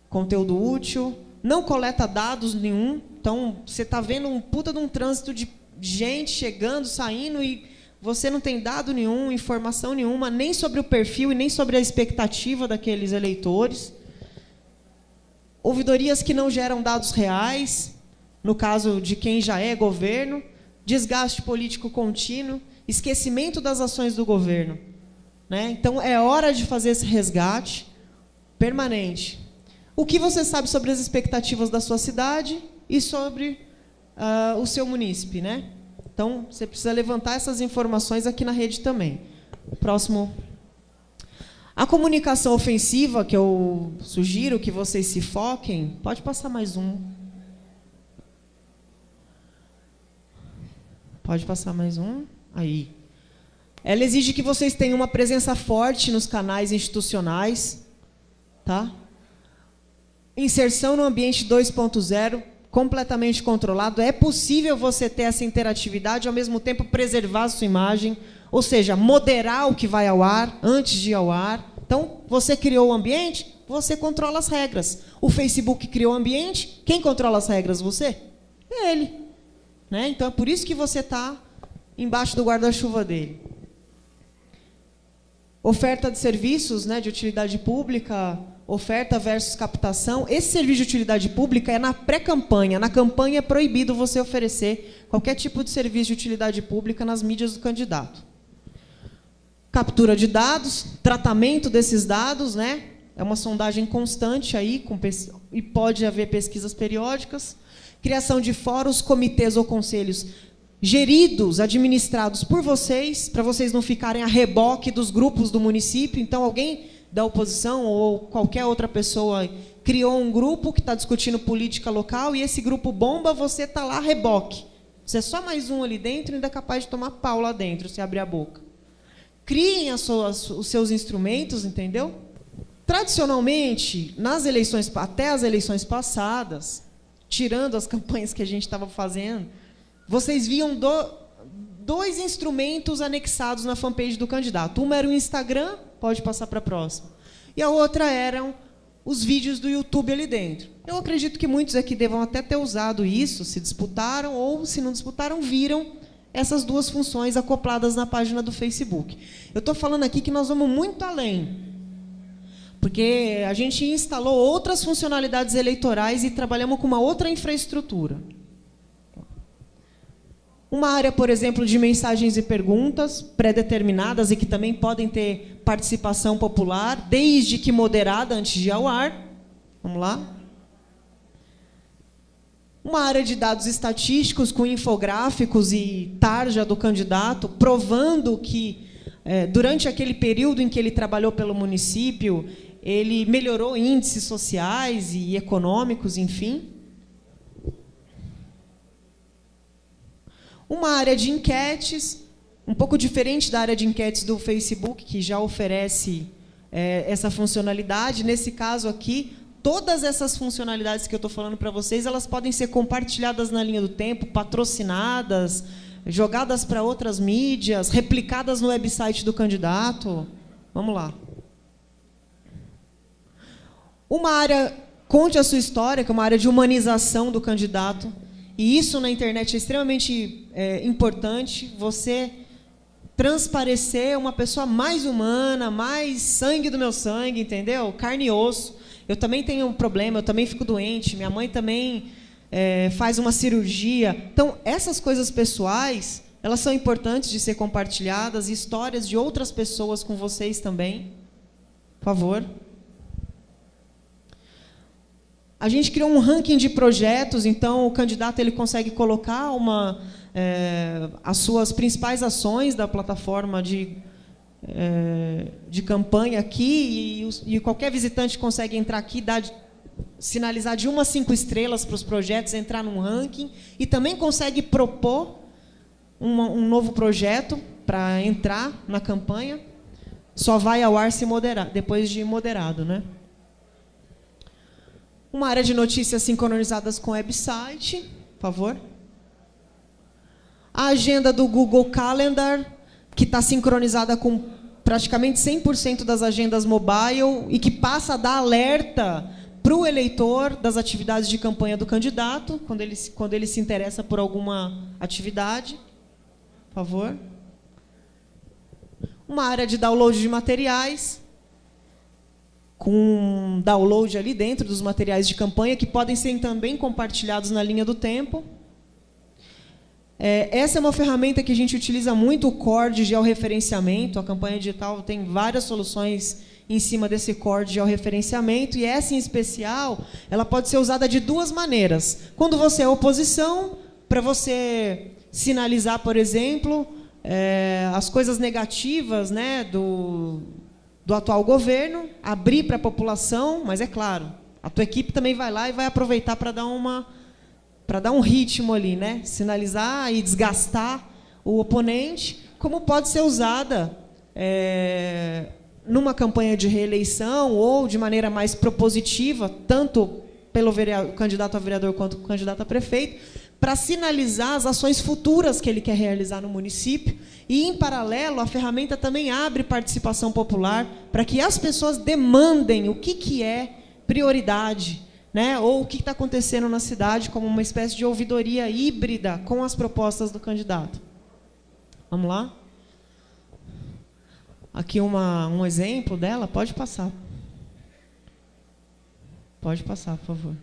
conteúdo útil, não coleta dados nenhum, então você está vendo um puta de um trânsito de gente chegando, saindo, e você não tem dado nenhum, informação nenhuma, nem sobre o perfil e nem sobre a expectativa daqueles eleitores. Ouvidorias que não geram dados reais, no caso de quem já é governo, desgaste político contínuo, esquecimento das ações do governo. Né? Então, é hora de fazer esse resgate permanente. O que você sabe sobre as expectativas da sua cidade e sobre o seu munícipe, né? Então, você precisa levantar essas informações aqui na rede também. Próximo. A comunicação ofensiva, que eu sugiro que vocês se foquem, pode passar mais um. Pode passar mais um. Aí. Ela exige que vocês tenham uma presença forte nos canais institucionais, tá? Inserção no ambiente 2.0, completamente controlado. É possível você ter essa interatividade e, ao mesmo tempo, preservar a sua imagem, ou seja, moderar o que vai ao ar, antes de ir ao ar. Então, você criou o ambiente, você controla as regras. O Facebook criou o ambiente, quem controla as regras? Você? É ele. Né? Então, é por isso que você está embaixo do guarda-chuva dele. Oferta de serviços, né, de utilidade pública, oferta versus captação. Esse serviço de utilidade pública é na pré-campanha. Na campanha é proibido você oferecer qualquer tipo de serviço de utilidade pública nas mídias do candidato. Captura de dados, tratamento desses dados, né? É uma sondagem constante aí, e pode haver pesquisas periódicas. Criação de fóruns, comitês ou conselhos. geridos, administrados por vocês, para vocês não ficarem a reboque dos grupos do município. Então, alguém da oposição ou qualquer outra pessoa criou um grupo que está discutindo política local e esse grupo bomba, você está lá a reboque. Você é só mais um ali dentro e ainda é capaz de tomar pau lá dentro, se abrir a boca. Criem os seus instrumentos, entendeu? Tradicionalmente, nas eleições, até as eleições passadas, tirando as campanhas que a gente estava fazendo, vocês viam dois instrumentos anexados na fanpage do candidato. Uma era o Instagram, pode passar para a próxima, e a outra eram os vídeos do YouTube ali dentro. Eu acredito que muitos aqui devam até ter usado isso, se disputaram, ou se não disputaram, viram essas duas funções acopladas na página do Facebook. Eu estou falando aqui que nós vamos muito além, porque a gente instalou outras funcionalidades eleitorais e trabalhamos com uma outra infraestrutura. Uma área, por exemplo, de mensagens e perguntas pré-determinadas e que também podem ter participação popular, desde que moderada antes de ir ao ar. Vamos lá. Uma área de dados estatísticos com infográficos e tarja do candidato, provando que, durante aquele período em que ele trabalhou pelo município, ele melhorou índices sociais e econômicos, enfim. Uma área de enquetes, um pouco diferente da área de enquetes do Facebook, que já oferece essa funcionalidade. Nesse caso aqui, todas essas funcionalidades que eu estou falando para vocês, elas podem ser compartilhadas na linha do tempo, patrocinadas, jogadas para outras mídias, replicadas no website do candidato. Vamos lá. Uma área, conte a sua história, que é uma área de humanização do candidato. E isso na internet é extremamente importante, você transparecer uma pessoa mais humana, mais sangue do meu sangue, entendeu? Carne e osso. Eu também tenho um problema, eu também fico doente, minha mãe também faz uma cirurgia. Então, essas coisas pessoais, elas são importantes de ser compartilhadas, e histórias de outras pessoas com vocês também. Por favor. A gente criou um ranking de projetos, então o candidato ele consegue colocar as suas principais ações da plataforma de campanha aqui, e qualquer visitante consegue entrar aqui, sinalizar de 1 a 5 estrelas para os projetos, entrar num ranking, e também consegue propor um novo projeto para entrar na campanha. Só vai ao ar se moderar, depois de moderado, né? Uma área de notícias sincronizadas com o website, por favor. A agenda do Google Calendar, que está sincronizada com praticamente 100% das agendas mobile e que passa a dar alerta para o eleitor das atividades de campanha do candidato, quando ele se interessa por alguma atividade. Por favor. Uma área de download de materiais, com download ali dentro dos materiais de campanha, que podem ser também compartilhados na linha do tempo. Essa é uma ferramenta que a gente utiliza muito, o core de georreferenciamento. A campanha digital tem várias soluções em cima desse core de georreferenciamento, e essa em especial, ela pode ser usada de duas maneiras. Quando você é oposição, para você sinalizar, por exemplo, as coisas negativas, né, do atual governo, abrir para a população, mas é claro, a tua equipe também vai lá e vai aproveitar para dar um ritmo ali, né? Sinalizar e desgastar o oponente, como pode ser usada numa campanha de reeleição ou de maneira mais propositiva, tanto pelo candidato a vereador quanto o candidato a prefeito, para sinalizar as ações futuras que ele quer realizar no município. E, em paralelo, a ferramenta também abre participação popular para que as pessoas demandem o que é prioridade, né? Ou o que está acontecendo na cidade, como uma espécie de ouvidoria híbrida com as propostas do candidato. Vamos lá? Aqui um exemplo dela, pode passar. Pode passar, por favor.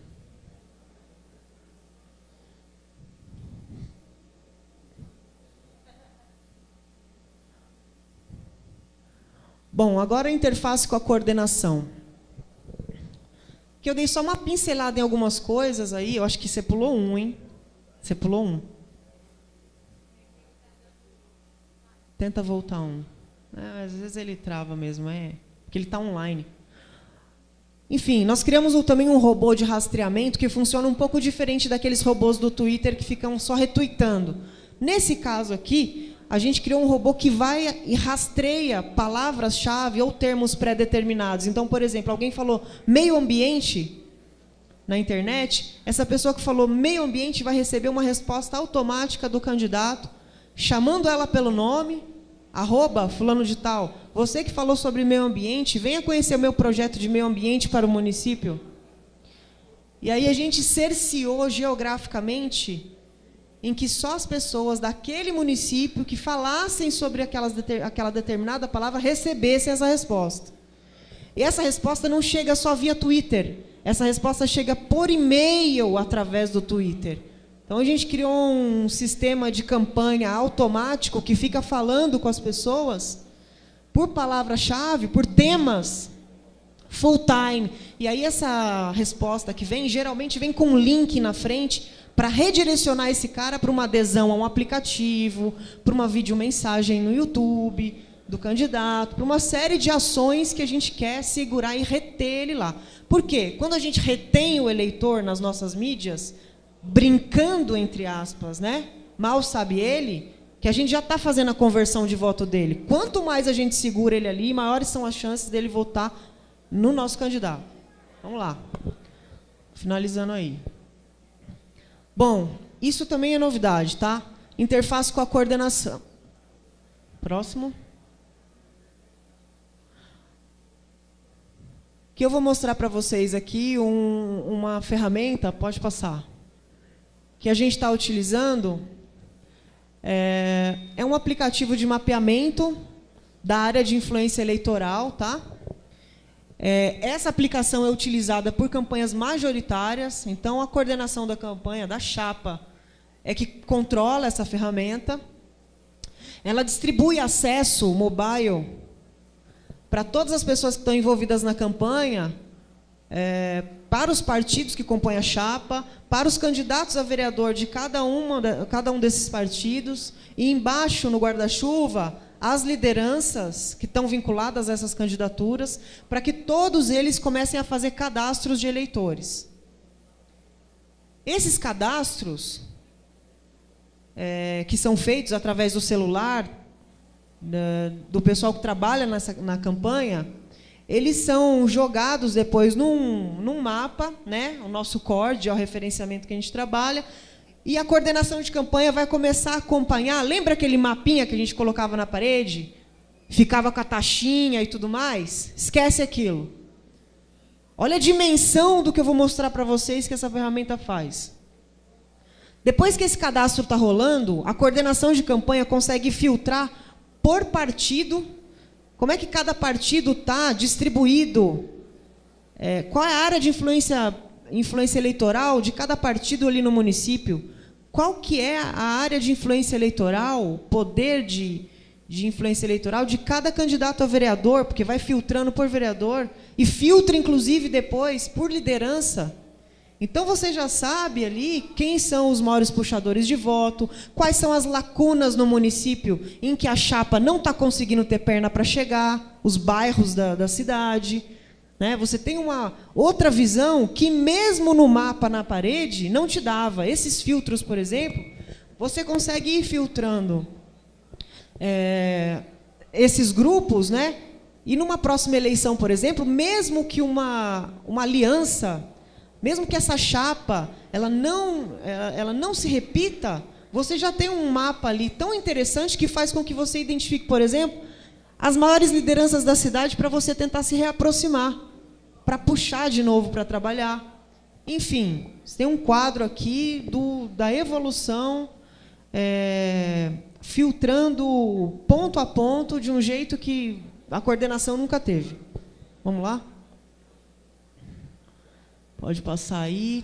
Bom, agora a interface com a coordenação. Que eu dei só uma pincelada em algumas coisas aí, eu acho que você pulou um, hein? Você pulou um. Tenta voltar um. Às vezes ele trava mesmo, porque ele está online. Enfim, nós criamos também um robô de rastreamento que funciona um pouco diferente daqueles robôs do Twitter que ficam só retweetando. Nesse caso aqui, a gente criou um robô que vai e rastreia palavras-chave ou termos pré-determinados. Então, por exemplo, alguém falou meio ambiente na internet, essa pessoa que falou meio ambiente vai receber uma resposta automática do candidato, chamando ela pelo nome, @fulano de tal. Você que falou sobre meio ambiente, venha conhecer o meu projeto de meio ambiente para o município. E aí a gente cerceou geograficamente em que só as pessoas daquele município que falassem sobre aquela determinada palavra recebessem essa resposta. E essa resposta não chega só via Twitter. Essa resposta chega por e-mail através do Twitter. Então, a gente criou um sistema de campanha automático que fica falando com as pessoas por palavra-chave, por temas, full time. E aí, essa resposta que vem, geralmente vem com um link na frente para redirecionar esse cara para uma adesão a um aplicativo, para uma videomensagem no YouTube do candidato, para uma série de ações que a gente quer segurar e reter ele lá. Por quê? Quando a gente retém o eleitor nas nossas mídias, brincando, entre aspas, né? Mal sabe ele que a gente já está fazendo a conversão de voto dele. Quanto mais a gente segura ele ali, maiores são as chances dele votar no nosso candidato. Vamos lá. Finalizando aí. Bom, isso também é novidade, tá? Interface com a coordenação. Próximo. Que eu vou mostrar para vocês aqui uma ferramenta, pode passar, que a gente está utilizando. É um aplicativo de mapeamento da área de influência eleitoral, tá? Essa aplicação é utilizada por campanhas majoritárias, então a coordenação da campanha, da chapa, é que controla essa ferramenta. Ela distribui acesso mobile para todas as pessoas que estão envolvidas na campanha, para os partidos que compõem a chapa, para os candidatos a vereador de cada um desses partidos, e embaixo, no guarda-chuva, as lideranças que estão vinculadas a essas candidaturas, para que todos eles comecem a fazer cadastros de eleitores. Esses cadastros, que são feitos através do celular, do pessoal que trabalha na campanha, eles são jogados depois num mapa, né? O nosso CORD é o referenciamento que a gente trabalha, e a coordenação de campanha vai começar a acompanhar. Lembra aquele mapinha que a gente colocava na parede? Ficava com a taxinha e tudo mais? Esquece aquilo. Olha a dimensão do que eu vou mostrar para vocês que essa ferramenta faz. Depois que esse cadastro está rolando, a coordenação de campanha consegue filtrar por partido. Como é que cada partido está distribuído? Qual é a área de influência eleitoral de cada partido ali no município? Qual que é a área de influência eleitoral, poder de influência eleitoral de cada candidato a vereador, porque vai filtrando por vereador e filtra, inclusive, depois por liderança. Então, você já sabe ali quem são os maiores puxadores de voto, quais são as lacunas no município em que a chapa não está conseguindo ter perna para chegar, os bairros da cidade. Né? Você tem uma outra visão que, mesmo no mapa na parede, não te dava. Esses filtros, por exemplo, você consegue ir filtrando esses grupos, né? E numa próxima eleição, por exemplo, mesmo que uma aliança, mesmo que essa chapa ela não se repita, você já tem um mapa ali tão interessante que faz com que você identifique, por exemplo, as maiores lideranças da cidade para você tentar se reaproximar, para puxar de novo para trabalhar. Enfim, você tem um quadro aqui da evolução, filtrando ponto a ponto de um jeito que a coordenação nunca teve. Vamos lá? Pode passar aí.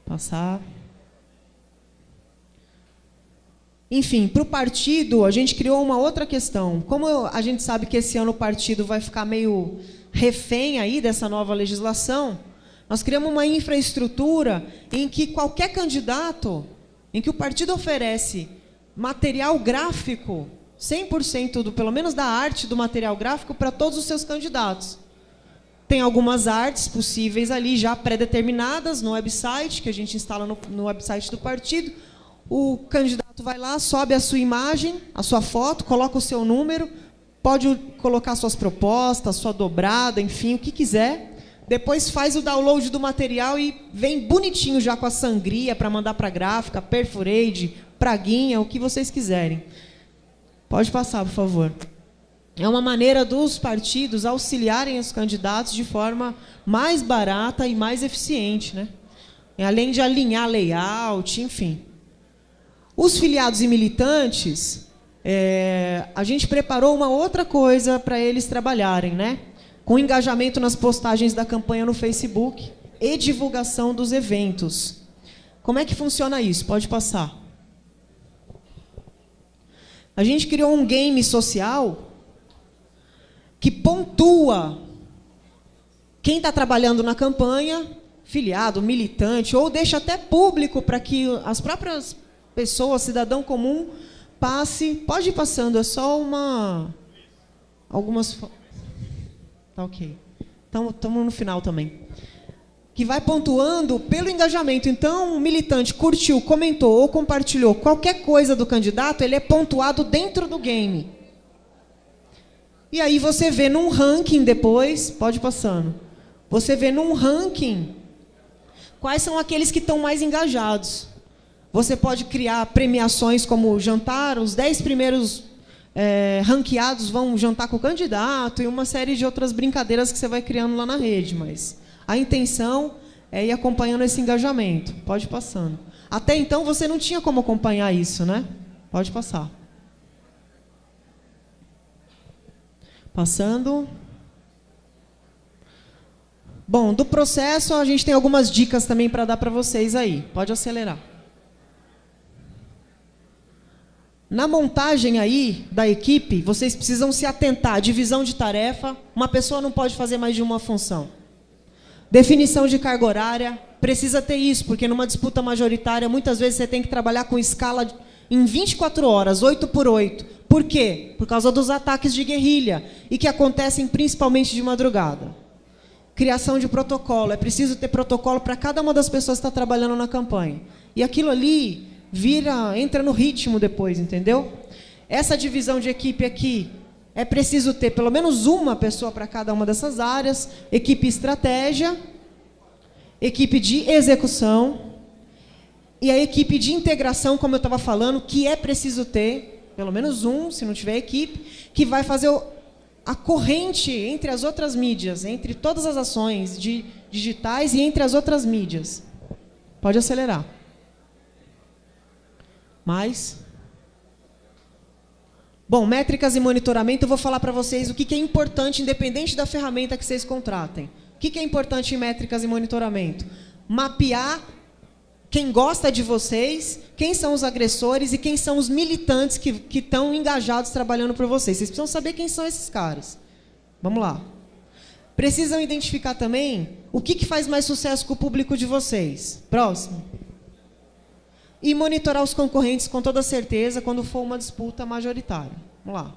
Passar. Enfim, para o partido, a gente criou uma outra questão. Como a gente sabe que esse ano o partido vai ficar meio refém aí dessa nova legislação, nós criamos uma infraestrutura em que qualquer candidato, em que o partido oferece material gráfico, 100% pelo menos da arte do material gráfico para todos os seus candidatos. Tem algumas artes possíveis ali já pré-determinadas no website, que a gente instala no website do partido. O candidato vai lá, sobe a sua imagem, a sua foto, coloca o seu número, pode colocar suas propostas, sua dobrada, enfim, o que quiser. Depois faz o download do material e vem bonitinho já com a sangria para mandar para a gráfica, perforade, praguinha, o que vocês quiserem. Pode passar, por favor. É uma maneira dos partidos auxiliarem os candidatos de forma mais barata e mais eficiente, né? Além de alinhar layout, enfim. Os filiados e militantes, a gente preparou uma outra coisa para eles trabalharem, né? Com engajamento nas postagens da campanha no Facebook e divulgação dos eventos. Como é que funciona isso? Pode passar. A gente criou um game social que pontua quem está trabalhando na campanha, filiado, militante, ou deixa até público para que as próprias pessoas, cidadão comum, passe. Pode ir passando, é só algumas... Tá ok. Estamos no final também. Que vai pontuando pelo engajamento. Então, o militante curtiu, comentou ou compartilhou qualquer coisa do candidato, ele é pontuado dentro do game. E aí você vê num ranking depois, pode ir passando, você vê num ranking quais são aqueles que estão mais engajados. Você pode criar premiações como jantar, os 10 primeiros ranqueados vão jantar com o candidato e uma série de outras brincadeiras que você vai criando lá na rede, mas a intenção é ir acompanhando esse engajamento. Pode ir passando. Até então você não tinha como acompanhar isso, né? Pode passar. Passando. Bom, do processo a gente tem algumas dicas também para dar para vocês aí. Pode acelerar. Na montagem aí da equipe, vocês precisam se atentar à divisão de tarefa. Uma pessoa não pode fazer mais de uma função. Definição de carga horária. Precisa ter isso, porque numa disputa majoritária, muitas vezes você tem que trabalhar com escala em 24 horas, 8x8. Por quê? Por causa dos ataques de guerrilha, e que acontecem principalmente de madrugada. Criação de protocolo. É preciso ter protocolo para cada uma das pessoas que está trabalhando na campanha. E aquilo ali entra no ritmo depois, entendeu? Essa divisão de equipe aqui, é preciso ter pelo menos uma pessoa para cada uma dessas áreas. Equipe estratégia, equipe de execução e a equipe de integração, como eu estava falando, que é preciso ter pelo menos um, se não tiver equipe, que vai fazer a corrente entre as outras mídias, entre todas as ações digitais e entre as outras mídias. Pode acelerar. Mais. Bom, métricas e monitoramento, eu vou falar para vocês o que é importante, independente da ferramenta que vocês contratem. O que é importante em métricas e monitoramento? Mapear quem gosta de vocês, quem são os agressores e quem são os militantes que estão engajados trabalhando por vocês. Vocês precisam saber quem são esses caras. Vamos lá. Precisam identificar também o que faz mais sucesso com o público de vocês. Próximo. E monitorar os concorrentes com toda certeza quando for uma disputa majoritária. Vamos lá.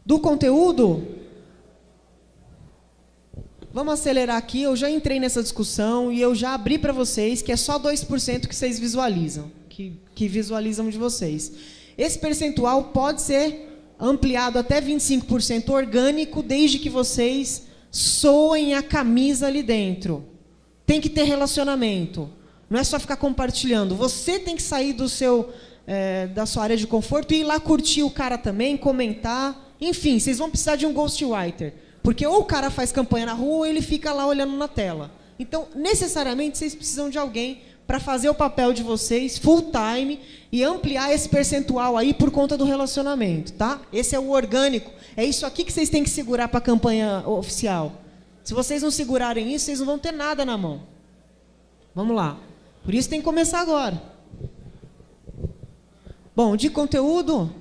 Do conteúdo, vamos acelerar aqui. Eu já entrei nessa discussão e eu já abri para vocês que é só 2% que vocês visualizam, que visualizam de vocês. Esse percentual pode ser ampliado até 25% orgânico, desde que vocês soem a camisa ali dentro. Tem que ter relacionamento. Não é só ficar compartilhando. Você tem que sair da sua área de conforto e ir lá curtir o cara também, comentar. Enfim, vocês vão precisar de um ghostwriter. Porque ou o cara faz campanha na rua ou ele fica lá olhando na tela. Então, necessariamente, vocês precisam de alguém para fazer o papel de vocês full time e ampliar esse percentual aí por conta do relacionamento, tá? Esse é o orgânico. É isso aqui que vocês têm que segurar para a campanha oficial. Se vocês não segurarem isso, vocês não vão ter nada na mão. Vamos lá. Por isso tem que começar agora. Bom, de conteúdo,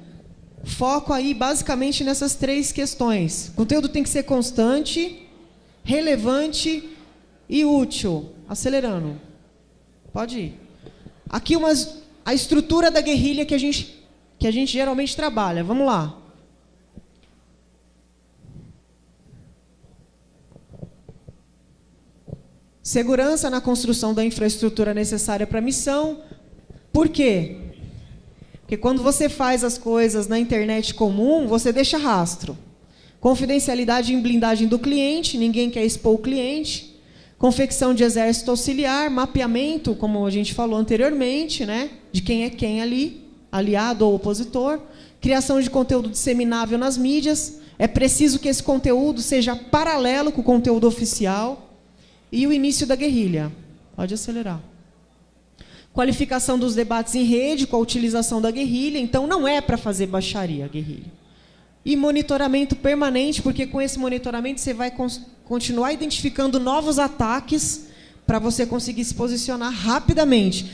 foco aí basicamente nessas 3 questões. O conteúdo tem que ser constante, relevante e útil. Acelerando. Pode ir. Aqui a estrutura da guerrilha que a gente geralmente trabalha. Vamos lá. Segurança na construção da infraestrutura necessária para a missão. Por quê? Porque quando você faz as coisas na internet comum, você deixa rastro. Confidencialidade em blindagem do cliente, ninguém quer expor o cliente. Confecção de exército auxiliar, mapeamento, como a gente falou anteriormente, né, de quem é quem ali, aliado ou opositor. Criação de conteúdo disseminável nas mídias. É preciso que esse conteúdo seja paralelo com o conteúdo oficial. E o início da guerrilha. Pode acelerar. Qualificação dos debates em rede com a utilização da guerrilha. Então, não é para fazer baixaria a guerrilha. E monitoramento permanente, porque com esse monitoramento você vai continuar identificando novos ataques para você conseguir se posicionar rapidamente.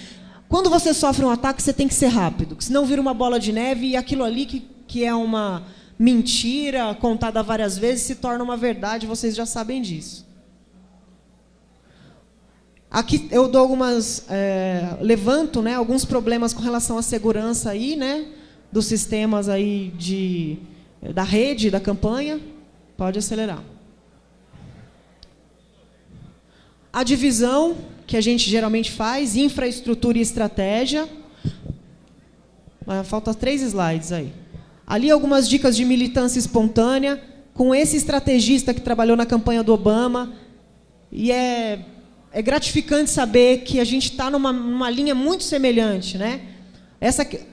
Quando você sofre um ataque, você tem que ser rápido, senão vira uma bola de neve e aquilo ali que é uma mentira contada várias vezes se torna uma verdade, vocês já sabem disso. Aqui eu dou levanto, né, alguns problemas com relação à segurança aí, né, dos sistemas aí da rede, da campanha. Pode acelerar. A divisão que a gente geralmente faz, infraestrutura e estratégia. Falta 3 slides aí. Ali algumas dicas de militância espontânea, com esse estrategista que trabalhou na campanha do Obama, e é gratificante saber que a gente está numa linha muito semelhante, né?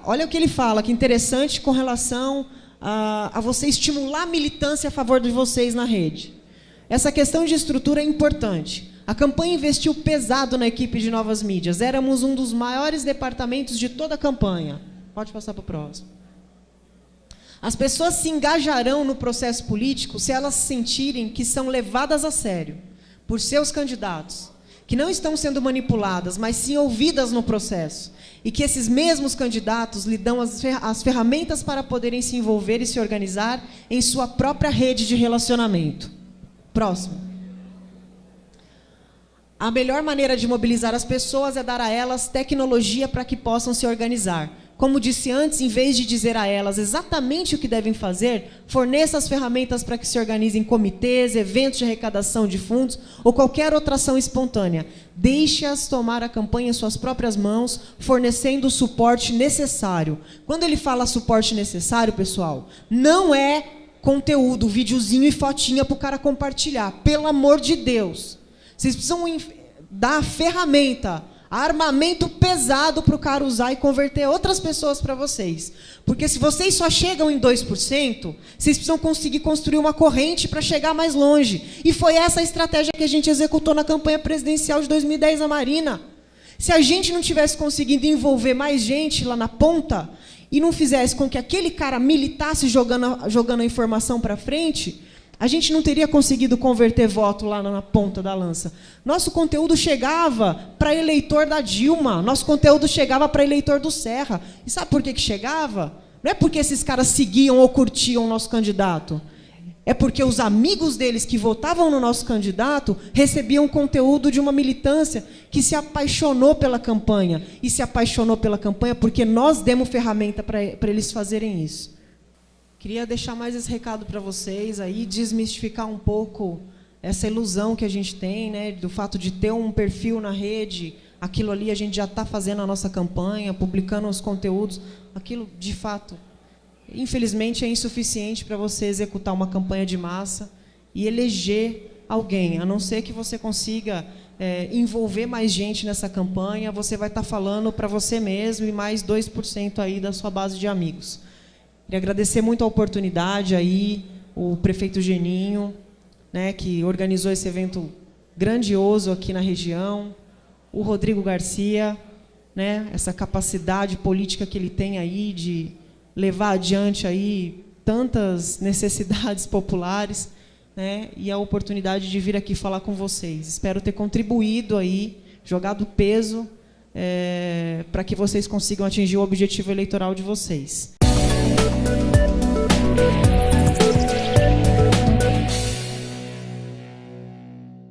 Olha o que ele fala, que interessante com relação a você estimular a militância a favor de vocês na rede. Essa questão de estrutura é importante. A campanha investiu pesado na equipe de novas mídias. Éramos um dos maiores departamentos de toda a campanha. Pode passar para o próximo. As pessoas se engajarão no processo político se elas sentirem que são levadas a sério por seus candidatos, que não estão sendo manipuladas, mas sim ouvidas no processo, e que esses mesmos candidatos lhe dão as ferramentas para poderem se envolver e se organizar em sua própria rede de relacionamento. Próximo. A melhor maneira de mobilizar as pessoas é dar a elas tecnologia para que possam se organizar. Como disse antes, em vez de dizer a elas exatamente o que devem fazer, forneça as ferramentas para que se organizem comitês, eventos de arrecadação de fundos ou qualquer outra ação espontânea. Deixe-as tomar a campanha em suas próprias mãos, fornecendo o suporte necessário. Quando ele fala suporte necessário, pessoal, não é conteúdo, videozinho e fotinha para o cara compartilhar. Pelo amor de Deus. Vocês precisam dar ferramenta, armamento pesado para o cara usar e converter outras pessoas para vocês. Porque se vocês só chegam em 2%, vocês precisam conseguir construir uma corrente para chegar mais longe. E foi essa a estratégia que a gente executou na campanha presidencial de 2010 na Marina. Se a gente não tivesse conseguido envolver mais gente lá na ponta e não fizesse com que aquele cara militasse jogando a informação para frente, a gente não teria conseguido converter voto lá na ponta da lança. Nosso conteúdo chegava para eleitor da Dilma, nosso conteúdo chegava para eleitor do Serra. E sabe por que chegava? Não é porque esses caras seguiam ou curtiam o nosso candidato. É porque os amigos deles que votavam no nosso candidato recebiam conteúdo de uma militância que se apaixonou pela campanha. E se apaixonou pela campanha porque nós demos ferramenta para eles fazerem isso. Queria deixar mais esse recado para vocês, aí, desmistificar um pouco essa ilusão que a gente tem, né, do fato de ter um perfil na rede, aquilo ali a gente já está fazendo a nossa campanha, publicando os conteúdos, aquilo, de fato, infelizmente, é insuficiente para você executar uma campanha de massa e eleger alguém, a não ser que você consiga envolver mais gente nessa campanha, você vai estar falando para você mesmo e mais 2% aí da sua base de amigos. Queria agradecer muito a oportunidade aí, o prefeito Geninho, né, que organizou esse evento grandioso aqui na região, o Rodrigo Garcia, né, essa capacidade política que ele tem aí de levar adiante aí tantas necessidades populares, né, e a oportunidade de vir aqui falar com vocês. Espero ter contribuído aí, jogado peso para que vocês consigam atingir o objetivo eleitoral de vocês.